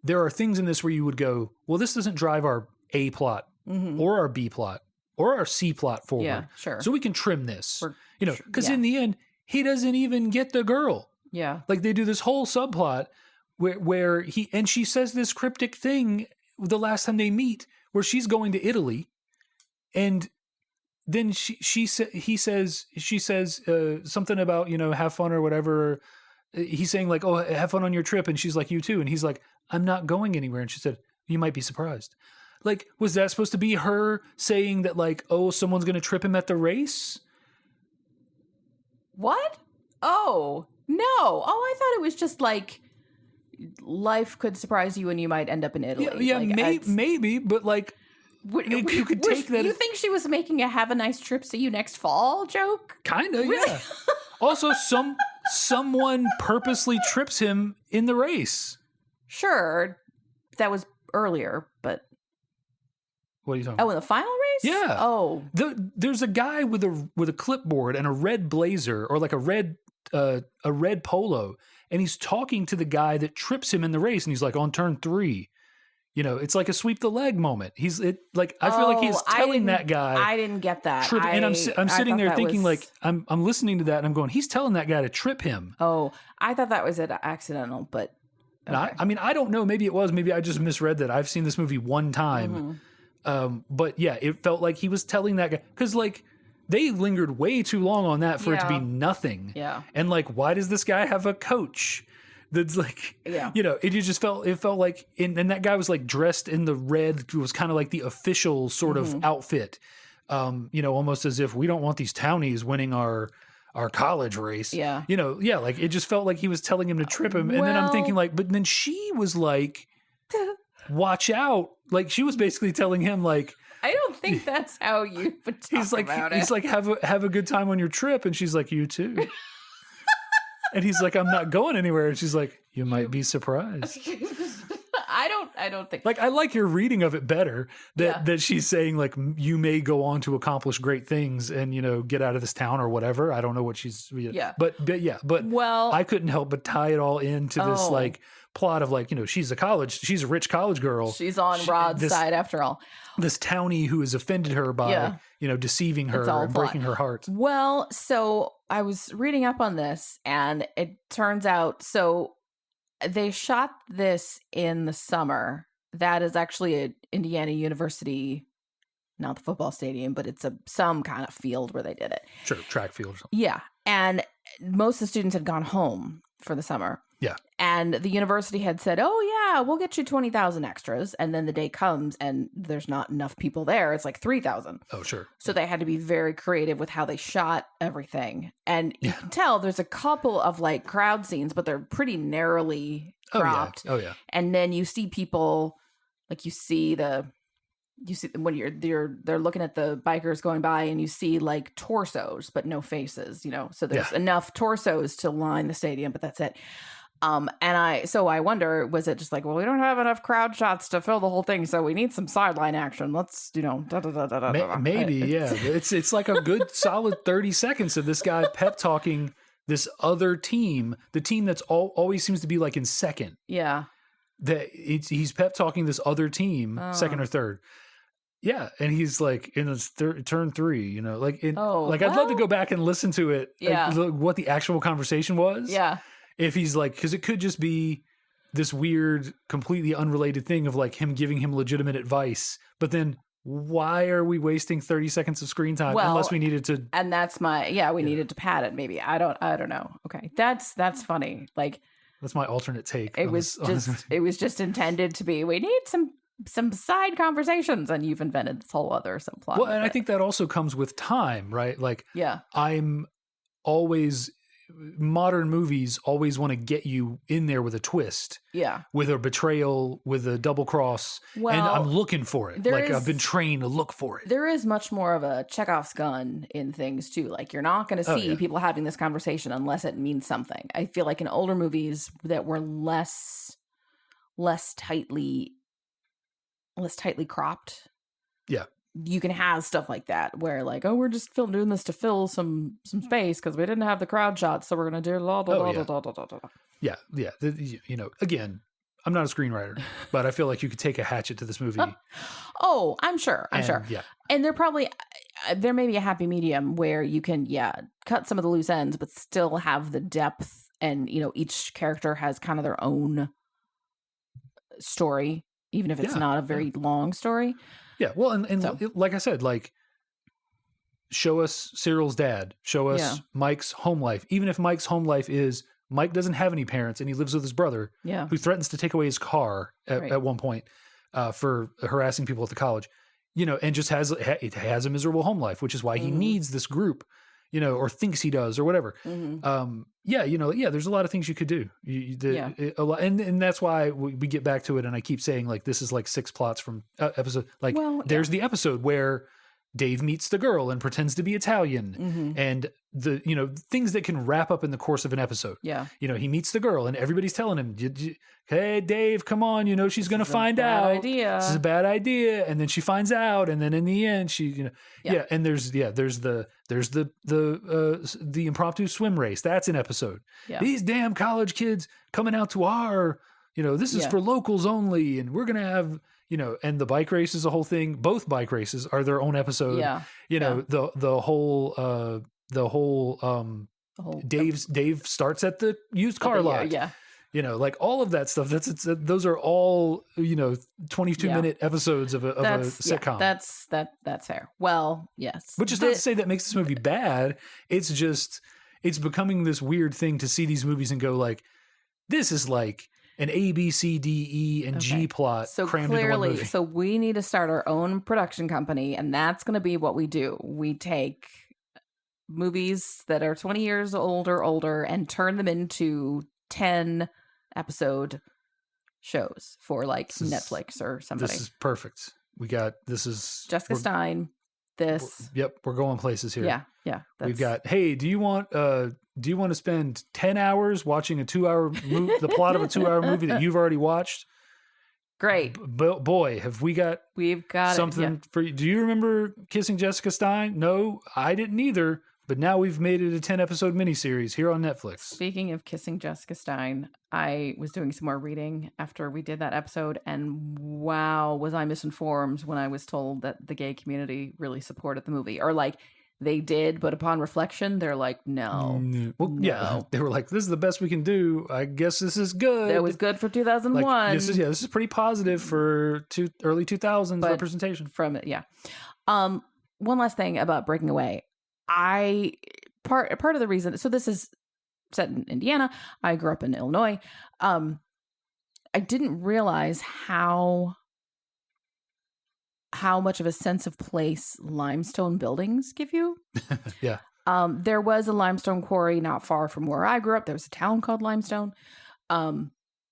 there are things in this where you would go, well, this doesn't drive our A plot or our B plot or our C plot forward. Yeah, sure. So we can trim this, because in the end, he doesn't even get the girl. Yeah. Like they do this whole subplot where she says this cryptic thing the last time they meet where she's going to Italy, and then she says something about, have fun or whatever. He's saying like, oh, have fun on your trip. And she's like, you too. And he's like, I'm not going anywhere. And she said, you might be surprised. Like, was that supposed to be her saying that like, oh, someone's going to trip him at the race? What? Oh, no. Oh, I thought it was just like life could surprise you and you might end up in Italy. Yeah, like, maybe, but like you could take that. You think she was making a have a nice trip, see you next fall joke? Kind of, really? Yeah. Also, someone purposely trips him in the race. Sure. That was earlier, but... What are you talking about? Oh, in the final race? Yeah. Oh. There's a guy with a clipboard and a red blazer or like a red polo, and he's talking to the guy that trips him in the race, and he's like, on turn 3. It's like a sweep the leg moment. I feel like he's telling that guy. I didn't get that. And I'm sitting there thinking like I'm listening to that and I'm going, he's telling that guy to trip him. Oh, I thought that was accidental, but And Okay. I mean, I don't know. Maybe it was. Maybe I just misread that. I've seen this movie one time. But yeah, it felt like he was telling that guy. Because, like, they lingered way too long on that for it to be Yeah. nothing. Yeah. And, like, why does this guy have a coach? That's like, Yeah. you know, it just felt like, and that guy was like dressed in the red, it was kind of like the official sort of outfit, you know, almost as if we don't want these townies winning our college race. Yeah. You know, yeah, like it just felt like he was telling him to trip him. And then I'm thinking Well- like, but then she was like, watch out. Like she was basically telling him like, I don't think that's how you would talk he's like, about he's it. like, have a good time on your trip. And she's like, you too. And he's like, I'm not going anywhere. And she's like, you might be surprised. I don't think. Like, I like your reading of it better that, Yeah. that she's saying like, you may go on to accomplish great things and, you know, get out of this town or whatever. I don't know what she's, Yeah. but Well, I couldn't help but tie it all into this Oh. like plot of like, you know, she's a rich college girl. she's on Rod's this- side after all. This townie who has offended her by, Yeah. you know, deceiving her It's all and plot. breaking her heart. Well, so I was reading up on this, and it turns out so they shot this in the summer. That is actually at Indiana University, not the football stadium, but it's some kind of field where they did it. Sure, track field or something. Yeah, and most of the students had gone home for the summer. Yeah. And the university had said, "Oh yeah, we'll get you 20,000 extras." And then the day comes and there's not enough people there. It's like 3,000. Oh, sure. So they had to be very creative with how they shot everything. And you Yeah. can tell there's a couple of like crowd scenes, but they're pretty narrowly cropped. Oh yeah. And then you see people like you see when they're looking at the bikers going by and you see like torsos but no faces, you know. So there's enough torsos to line the stadium, but that's it. And I wonder, was it just like, well, we don't have enough crowd shots to fill the whole thing, so we need some sideline action. Let's, you know, Maybe, yeah. It's like a good solid 30 seconds of this guy pep talking this other team, the team that's always seems to be like in second. Yeah. That he's pep talking this other team, second or third. Yeah, and he's like in his turn 3, you know, like I'd love to well- go back and listen to it, Yeah. what the actual conversation was. Yeah. If he's like, because it could just be this weird, completely unrelated thing of like him giving him legitimate advice, but then why are we wasting 30 seconds of screen time Well, unless we needed to? And that's we needed to pad it. Maybe I don't know. Okay, that's funny. Like That's my alternate take. it on was this- on this just movie. it was just intended to be. We need some side conversations, and you've invented this whole other subplot. Well, and with I it. think that also comes with time, right? Like yeah, I'm always modern movies always want to get you in there with a twist, yeah. with a betrayal, with a double cross, and Well, I'm looking for it. there Like is- I've been trained to look for it. There is much more of a Chekhov's gun in things too. Like you're not going to Oh, see yeah. people having this conversation unless it means something. I feel like in older movies that were less tightly cropped. Yeah. You can have stuff like that where like, oh, we're just doing this to fill some space because we didn't have the crowd shots, so we're gonna do la da Oh, da yeah. da da da da. Yeah. You know, again, I'm not a screenwriter, but I feel like you could take a hatchet to this movie. Oh, I'm sure. and, Yeah. And there may be a happy medium where you can, cut some of the loose ends, but still have the depth. And, you know, each character has kind of their own story, even if it's Yeah, not a very long story. Yeah. Well, and So- like I said, like show us Cyril's dad, show us Yeah. Mike's home life. Even if Mike's home life is Mike doesn't have any parents and he lives with his brother Yeah. who threatens to take away his car Right. at one point for harassing people at the college, you know, and just has a miserable home life, which is why he Mhm. needs this group, you know, or thinks he does or whatever. Mhm. There's a lot of things you could do. Yeah. A lot, and that's why we get back to it. And I keep saying like, this is like 6 plots from episode. Like Well, there's the episode where Dave meets the girl and pretends to be Italian Mhm. and the, you know, things that can wrap up in the course of an episode. Yeah. You know, he meets the girl and everybody's telling him, hey, Dave, come on, you know, she's going to This is a find bad out. idea. This is a bad idea. And then she finds out. And then in the end, she, you know, Yeah. and there's the impromptu swim race. That's an episode. Yeah. These damn college kids coming out to our, you know, this is Yeah. for locals only. And we're going to have, you know, and the bike race is a whole thing. Both bike races are their own episode. Yeah. You know, the whole The whole Dave starts at the used car lot. Yeah. like all of that stuff. Those are all 22-minute episodes of a sitcom. That's fair. Well, yes, which is not to say that makes this movie bad. It's just it's becoming this weird thing to see these movies and go like, this is like an A, B, C, D, E, and G plot crammed into one movie. So we need to start our own production company, and that's going to be what we do. We take movies that are 20 years old or older and turn them into 10-episode shows for like Netflix or somebody. This is perfect. This is Jessica Stein. We're going places here. Yeah. We've got, hey, do you want to spend 10 hours watching a 2-hour movie, the plot of a 2-hour movie that you've already watched? Great. Boy, we've got something for you. Do you remember Kissing Jessica Stein? No, I didn't either. But now we've made it a 10-episode miniseries here on Netflix. Speaking of Kissing Jessica Stein, I was doing some more reading after we did that episode, and wow, was I misinformed when I was told that the gay community really supported the movie. Or like, they did, but upon reflection, they're like, no. Well, no. Yeah, they were like, this is the best we can do. I guess this is good. It was good for 2001. Like, this is pretty positive for early 2000s representation. From it, yeah. One last thing about Breaking Away. Part of the reason, so this is set in Indiana. I grew up in Illinois. I didn't realize how much of a sense of place limestone buildings give you. Yeah. There was a limestone quarry not far from where I grew up. There was a town called Limestone.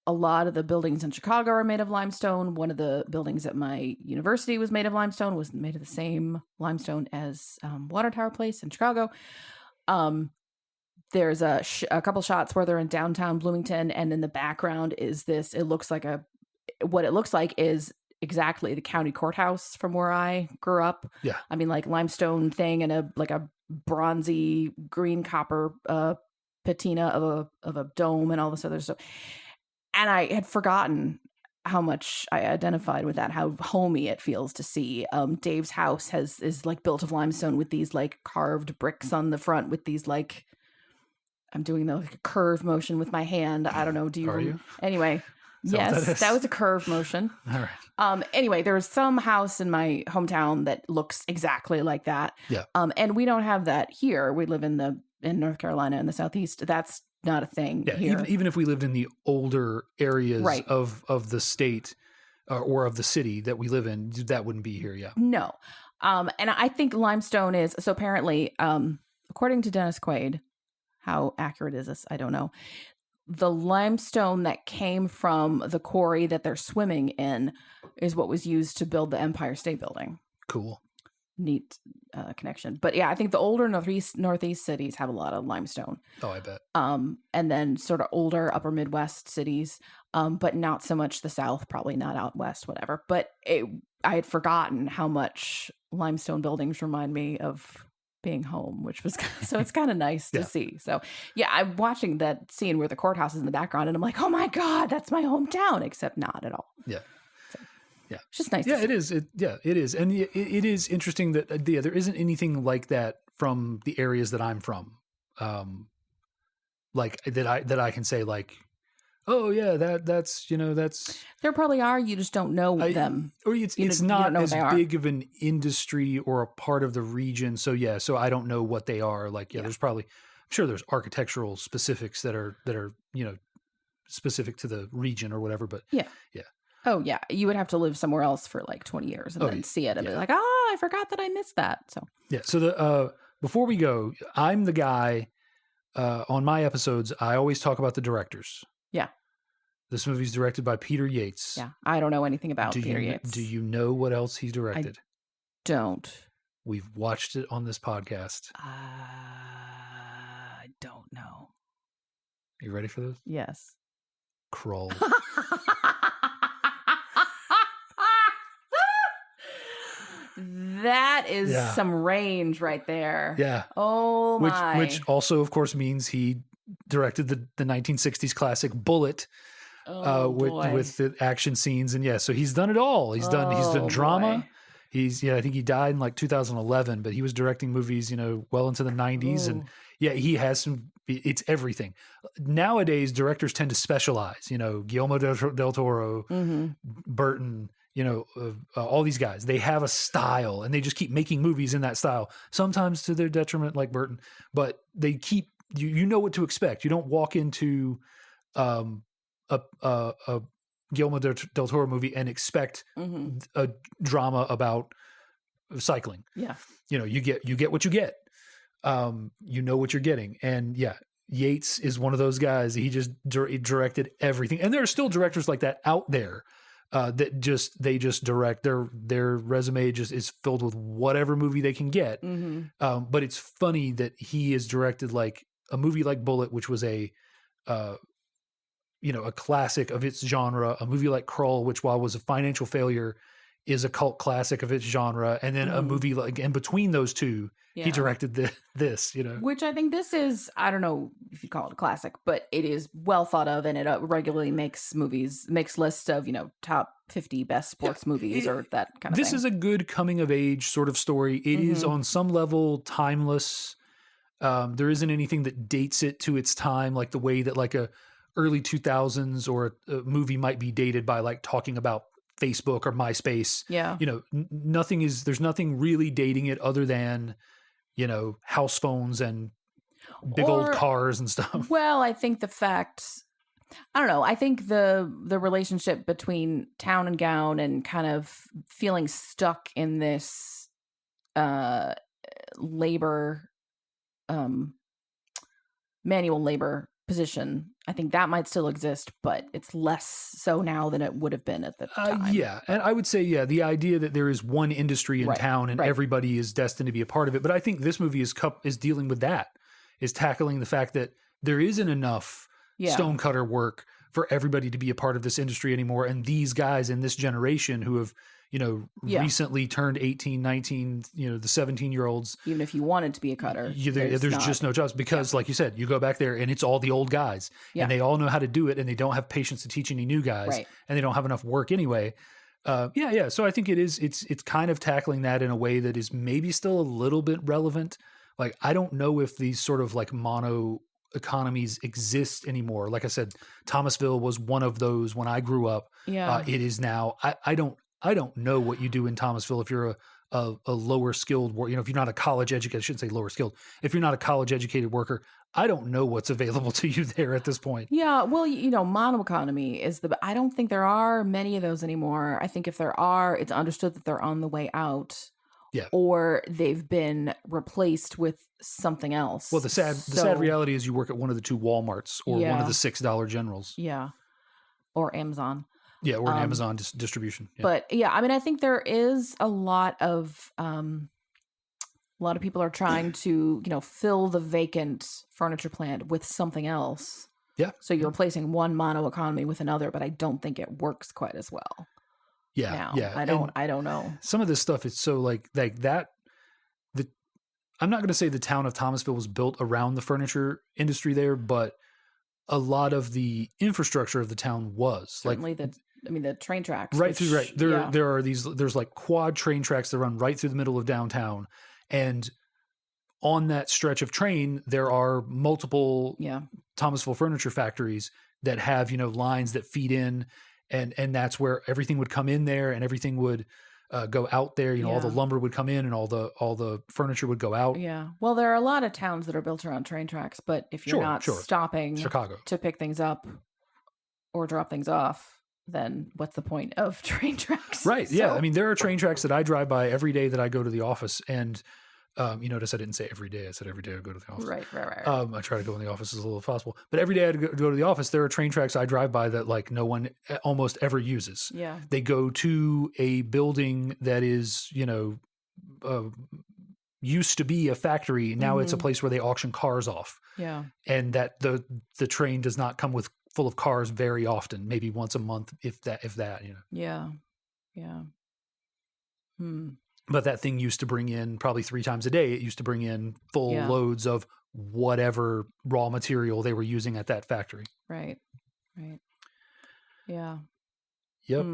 A lot of the buildings in Chicago are made of limestone. One of the buildings at my university was made of limestone, was made of the same limestone as Water Tower Place in Chicago. There's a couple shots where they're in downtown Bloomington, and in the background is this, what it looks like is exactly the county courthouse from where I grew up. Yeah. I mean, like limestone thing and a bronzy green copper patina of a dome and all this other stuff. And I had forgotten how much I identified with that, how homey it feels to see. Dave's house is like built of limestone with these like carved bricks on the front with these like, I'm doing the curve motion with my hand. I don't know. Are you? Anyway, yes, that was a curve motion. All right. Anyway, there's some house in my hometown that looks exactly like that. Yeah. And we don't have that here. We live in North Carolina in the Southeast. That's not a thing here. Even if we lived in the older areas right. of the state or of the city that we live in, that wouldn't be here. Yeah. No. And I think limestone is, so apparently, according to Dennis Quaid, how accurate is this? I don't know. The limestone that came from the quarry that they're swimming in is what was used to build the Empire State Building. Cool. Neat connection. But yeah, I think the older northeast cities have a lot of limestone. Oh, I bet. And then sort of older upper Midwest cities, but not so much the South, probably not out west, whatever. But I had forgotten how much limestone buildings remind me of being home, which was so it's kind of nice to see. So yeah, I'm watching that scene where the courthouse is in the background and I'm like, oh my God, that's my hometown, except not at all. Yeah. Yeah. It's just nice. Yeah, it is. It is. And it is interesting that there isn't anything like that from the areas that I'm from. Like that I can say like, oh yeah, that's there probably are. You just don't know them. Or it's not as big of an industry or a part of the region. So yeah, so I don't know what they are. Like, there's probably, I'm sure there's architectural specifics that are, specific to the region or whatever, but yeah. Oh, yeah. You would have to live somewhere else for like 20 years and then see it and be like, I forgot that I missed that. So, yeah. So before we go, I'm the guy on my episodes, I always talk about the directors. Yeah. This movie's directed by Peter Yates. Yeah. I don't know anything about Peter Yates. Do you know what else he's directed? I don't. We've watched it on this podcast. I don't know. Are you ready for this? Yes. Krull. That is some range right there. Yeah. Oh my. Which also, of course, means he directed the 1960s classic Bullitt, with the action scenes, and so he's done it all. He's done drama, I think he died in like 2011, but he was directing movies, well into the 90s. And Ooh. yeah, he has it's everything. Nowadays, directors tend to specialize, Guillermo del Toro, Mm-hmm. Burton, all these guys, they have a style and they just keep making movies in that style, sometimes to their detriment, like Burton, but they keep, you know what to expect. You don't walk into a Guillermo del Toro movie and expect Mm-hmm. a drama about cycling. Yeah. You get what you get. You know what you're getting. And yeah, Yates is one of those guys. He just directed everything. And there are still directors like that out there that they just direct. Their resume just is filled with whatever movie they can get. Mm-hmm. But it's funny that he has directed like a movie like Bullitt, which was a classic of its genre, a movie like Krull, which while was a financial failure is a cult classic of its genre. And then a movie like in between those two, he directed this, Which I think this is, I don't know if you call it a classic, but it is well thought of, and it regularly makes lists of, top 50 best sports movies or that kind of thing. This is a good coming of age sort of story. It is on some level timeless. There isn't anything that dates it to its time, like the way that like a early 2000s or a movie might be dated by like talking about Facebook or MySpace. Yeah. There's nothing really dating it other than, house phones and big old cars and stuff. Well, I think I don't know. I think the relationship between Town and Gown and kind of feeling stuck in this labor, manual labor position, I think that might still exist, but it's less so now than it would have been at the time. Yeah. And I would say, the idea that there is one industry in town and everybody is destined to be a part of it. But I think this movie is dealing with that, is tackling the fact that there isn't enough stonecutter work for everybody to be a part of this industry anymore. And these guys in this generation who have, recently turned 18, 19, the 17-year-olds. Even if you wanted to be a cutter, there's just no jobs because like you said, you go back there and it's all the old guys and they all know how to do it and they don't have patience to teach any new guys and they don't have enough work anyway. So I think it's kind of tackling that in a way that is maybe still a little bit relevant. Like, I don't know if these sort of like mono economies exist anymore. Like I said, Thomasville was one of those when I grew up. It is now. I don't know what you do in Thomasville if you're a lower skilled worker. If you're not a college educated, I shouldn't say lower skilled. If you're not a college educated worker, I don't know what's available to you there at this point. Yeah, well, mono economy is I don't think there are many of those anymore. I think if there are, it's understood that they're on the way out. Yeah. Or they've been replaced with something else. Well, the sad reality is you work at one of the two Walmarts or one of the $6 Generals. Yeah. Or Amazon. Yeah, or an Amazon distribution. Yeah. But yeah, I mean, I think there is a lot of people are trying to, fill the vacant furniture plant with something else. Yeah. So you're replacing one mono economy with another, but I don't think it works quite as well. Yeah. Now. Yeah. I don't know. Some of this stuff is so like that. I'm not going to say the town of Thomasville was built around the furniture industry there, but a lot of the infrastructure of the town was. Certainly the train tracks. There are there's like quad train tracks that run right through the middle of downtown. And on that stretch of train, there are multiple Thomasville furniture factories that have, lines that feed in and that's where everything would come in there and everything would go out there. All the lumber would come in and all the furniture would go out. Yeah. Well, there are a lot of towns that are built around train tracks, but if you're not stopping Chicago to pick things up or drop things off, then what's the point of train tracks? Right. Yeah. I mean, there are train tracks that I drive by every day that I go to the office. And you notice I didn't say every day. I said every day I go to the office. Right. I try to go in the office as little as possible. But every day I go to the office, there are train tracks I drive by that like no one almost ever uses. Yeah. They go to a building that is, used to be a factory. Now it's a place where they auction cars off. Yeah. And that the train does not come full of cars very often, maybe once a month, if that. Yeah. Yeah. But that thing used to bring in probably 3 times a day. It used to bring in full loads of whatever raw material they were using at that factory. Right. Yeah. Yep.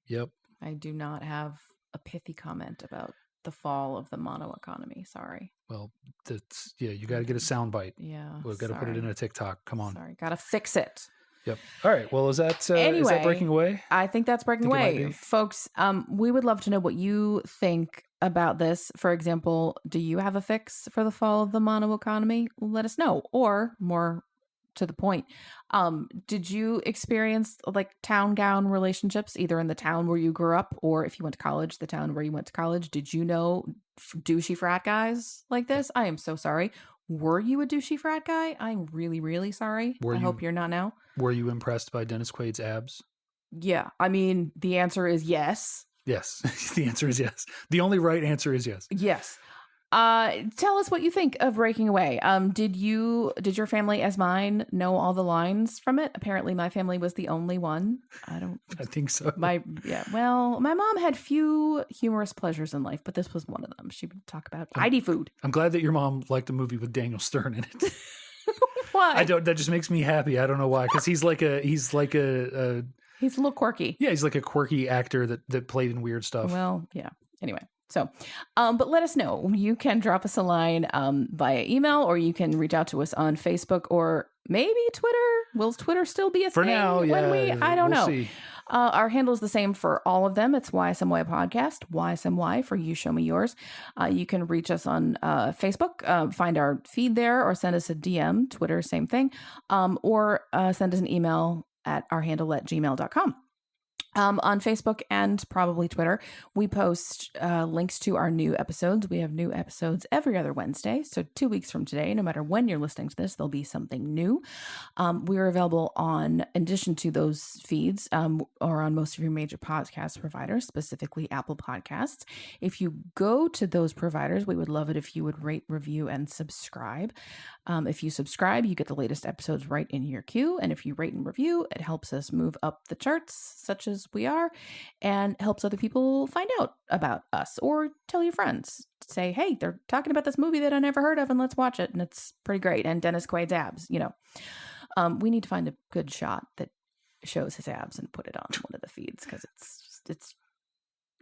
Yep. I do not have a pithy comment about the fall of the mono economy. Sorry. Well, that's you got to get a sound bite. Yeah. We've got to put it in a TikTok. Come on. Sorry. Gotta fix it. Yep. All right. Well, is that Anyway, breaking away? I think that's breaking Think it might away. be. Folks, we would love to know what you think about this. For example, do you have a fix for the fall of the mono economy? Let us know. Or more to the point, did you experience like town gown relationships either in the town where you grew up or if you went to college, the town where you went to college? Did you know douchey frat guys like this? I am so sorry. Were you a douchey frat guy? I'm really, really sorry. I hope you're not now. Were you impressed by Dennis Quaid's abs? Yeah. I mean, the answer is yes. Yes. The answer is yes. The only right answer is yes. Yes. Tell us what you think of Breaking Away. Did your family, as mine, know all the lines from it? Apparently my family was the only one. I think so. Well, my mom had few humorous pleasures in life, but this was one of them. She would talk about ID food. I'm glad that your mom liked a movie with Daniel Stern in it. Why? That just makes me happy. I don't know why. Because he's a he's a little quirky. Yeah, he's like a quirky actor that played in weird stuff. Well, yeah. Anyway. So, but let us know. You can drop us a line via email, or you can reach out to us on Facebook or maybe Twitter. Will Twitter still be a for thing? now? Yeah, I don't know. See. Our handle is the same for all of them. It's YSMY Podcast, YSMY for You Show Me Yours. You can reach us on Facebook, find our feed there, or send us a DM. Twitter, same thing. Or send us an email at ourhandle@gmail.com. On Facebook and probably Twitter, we post links to our new episodes. We have new episodes every other Wednesday. So 2 weeks from today, no matter when you're listening to this, there'll be something new. We are available in addition to those feeds, or on most of your major podcast providers, specifically Apple Podcasts. If you go to those providers, we would love it if you would rate, review, and subscribe. If you subscribe, you get the latest episodes right in your queue. And if you rate and review, it helps us move up the charts, such as we are, and helps other people find out about us, or tell your friends. Say, hey, they're talking about this movie that I never heard of, and let's watch it. And it's pretty great. And Dennis Quaid's abs, we need to find a good shot that shows his abs and put it on one of the feeds, because it's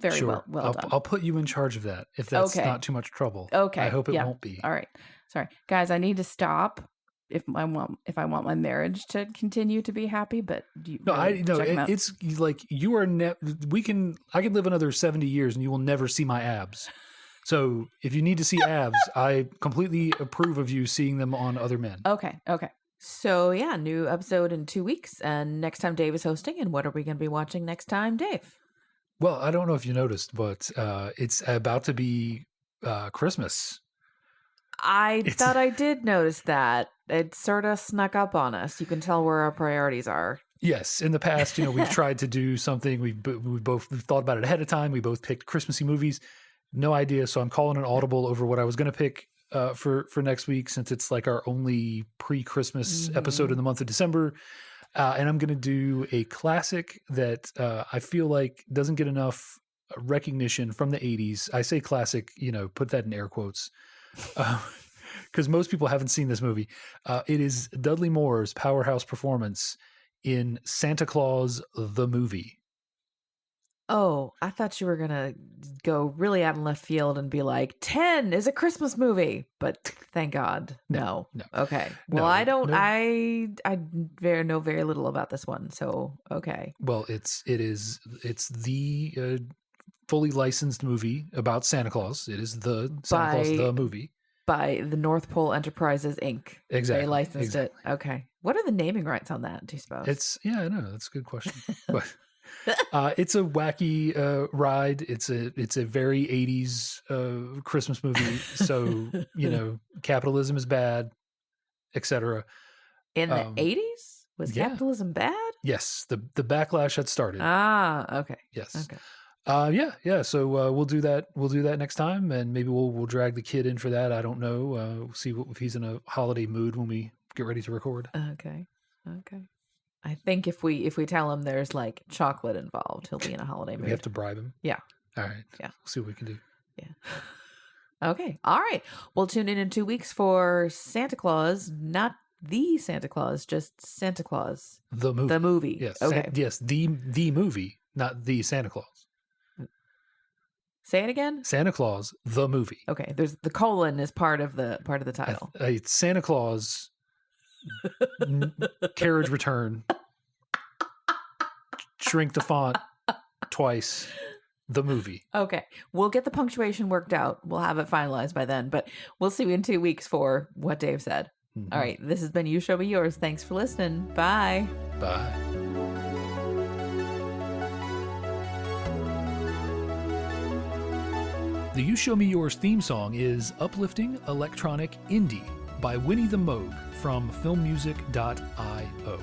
very sure. well done. I'll put you in charge of that if that's not too much trouble. Okay. I hope it won't be. All right. Sorry, guys. I need to stop if I want my marriage to continue to be happy. But it's like you are. I can live another 70 years and you will never see my abs. So if you need to see abs, I completely approve of you seeing them on other men. Okay. So yeah, new episode in 2 weeks, and next time Dave is hosting. And what are we going to be watching next time, Dave? Well, I don't know if you noticed, but it's about to be Christmas. I thought I did notice that. It sort of snuck up on us. You can tell where our priorities are. Yes. In the past, we've tried to do something. We've thought about it ahead of time. We both picked Christmassy movies. No idea. So I'm calling an audible over what I was going to pick for next week, since it's like our only pre-Christmas episode in the month of December. And I'm going to do a classic that I feel like doesn't get enough recognition from the 80s. I say classic, put that in air quotes, because most people haven't seen this movie. It is Dudley Moore's powerhouse performance in Santa Claus the Movie. Oh, I thought you were going to go really out in left field and be like, 10 is a Christmas movie. But thank God. No. Okay. Well, I don't, I know very little about this one. So, okay. Well, it's the fully licensed movie about Santa Claus. It is the Santa Claus the Movie. By the North Pole Enterprises, Inc. Exactly. They licensed it. Okay. What are the naming rights on that, do you suppose? I know. That's a good question. But it's a wacky ride. It's a very 80s Christmas movie. So, capitalism is bad, etc. In the 80s? Was capitalism bad? Yes. The backlash had started. Okay. Yes. Okay. Yeah. So we'll do that. We'll do that next time, and maybe we'll drag the kid in for that. I don't know. We'll see if he's in a holiday mood when we get ready to record. Okay. I think if we tell him there's like chocolate involved, he'll be in a holiday mood. We have to bribe him. Yeah. All right. Yeah. We'll see what we can do. Yeah. Okay. All right. We'll tune in 2 weeks for Santa Claus, not the Santa Claus, just Santa Claus. The movie. The movie. Yes. Okay. Yes. The movie, not the Santa Claus. Say it again. Santa Claus, the movie. Okay, there's the colon is part of the title. It's Santa Claus, carriage return, shrink the font twice, the movie. Okay, we'll get the punctuation worked out. We'll have it finalized by then, but we'll see you in 2 weeks for what Dave said. Mm-hmm. All right, this has been You Show Me Yours. Thanks for listening. Bye. Bye. The You Show Me Yours theme song is Uplifting Electronic Indie by Winnie the Moog from filmmusic.io.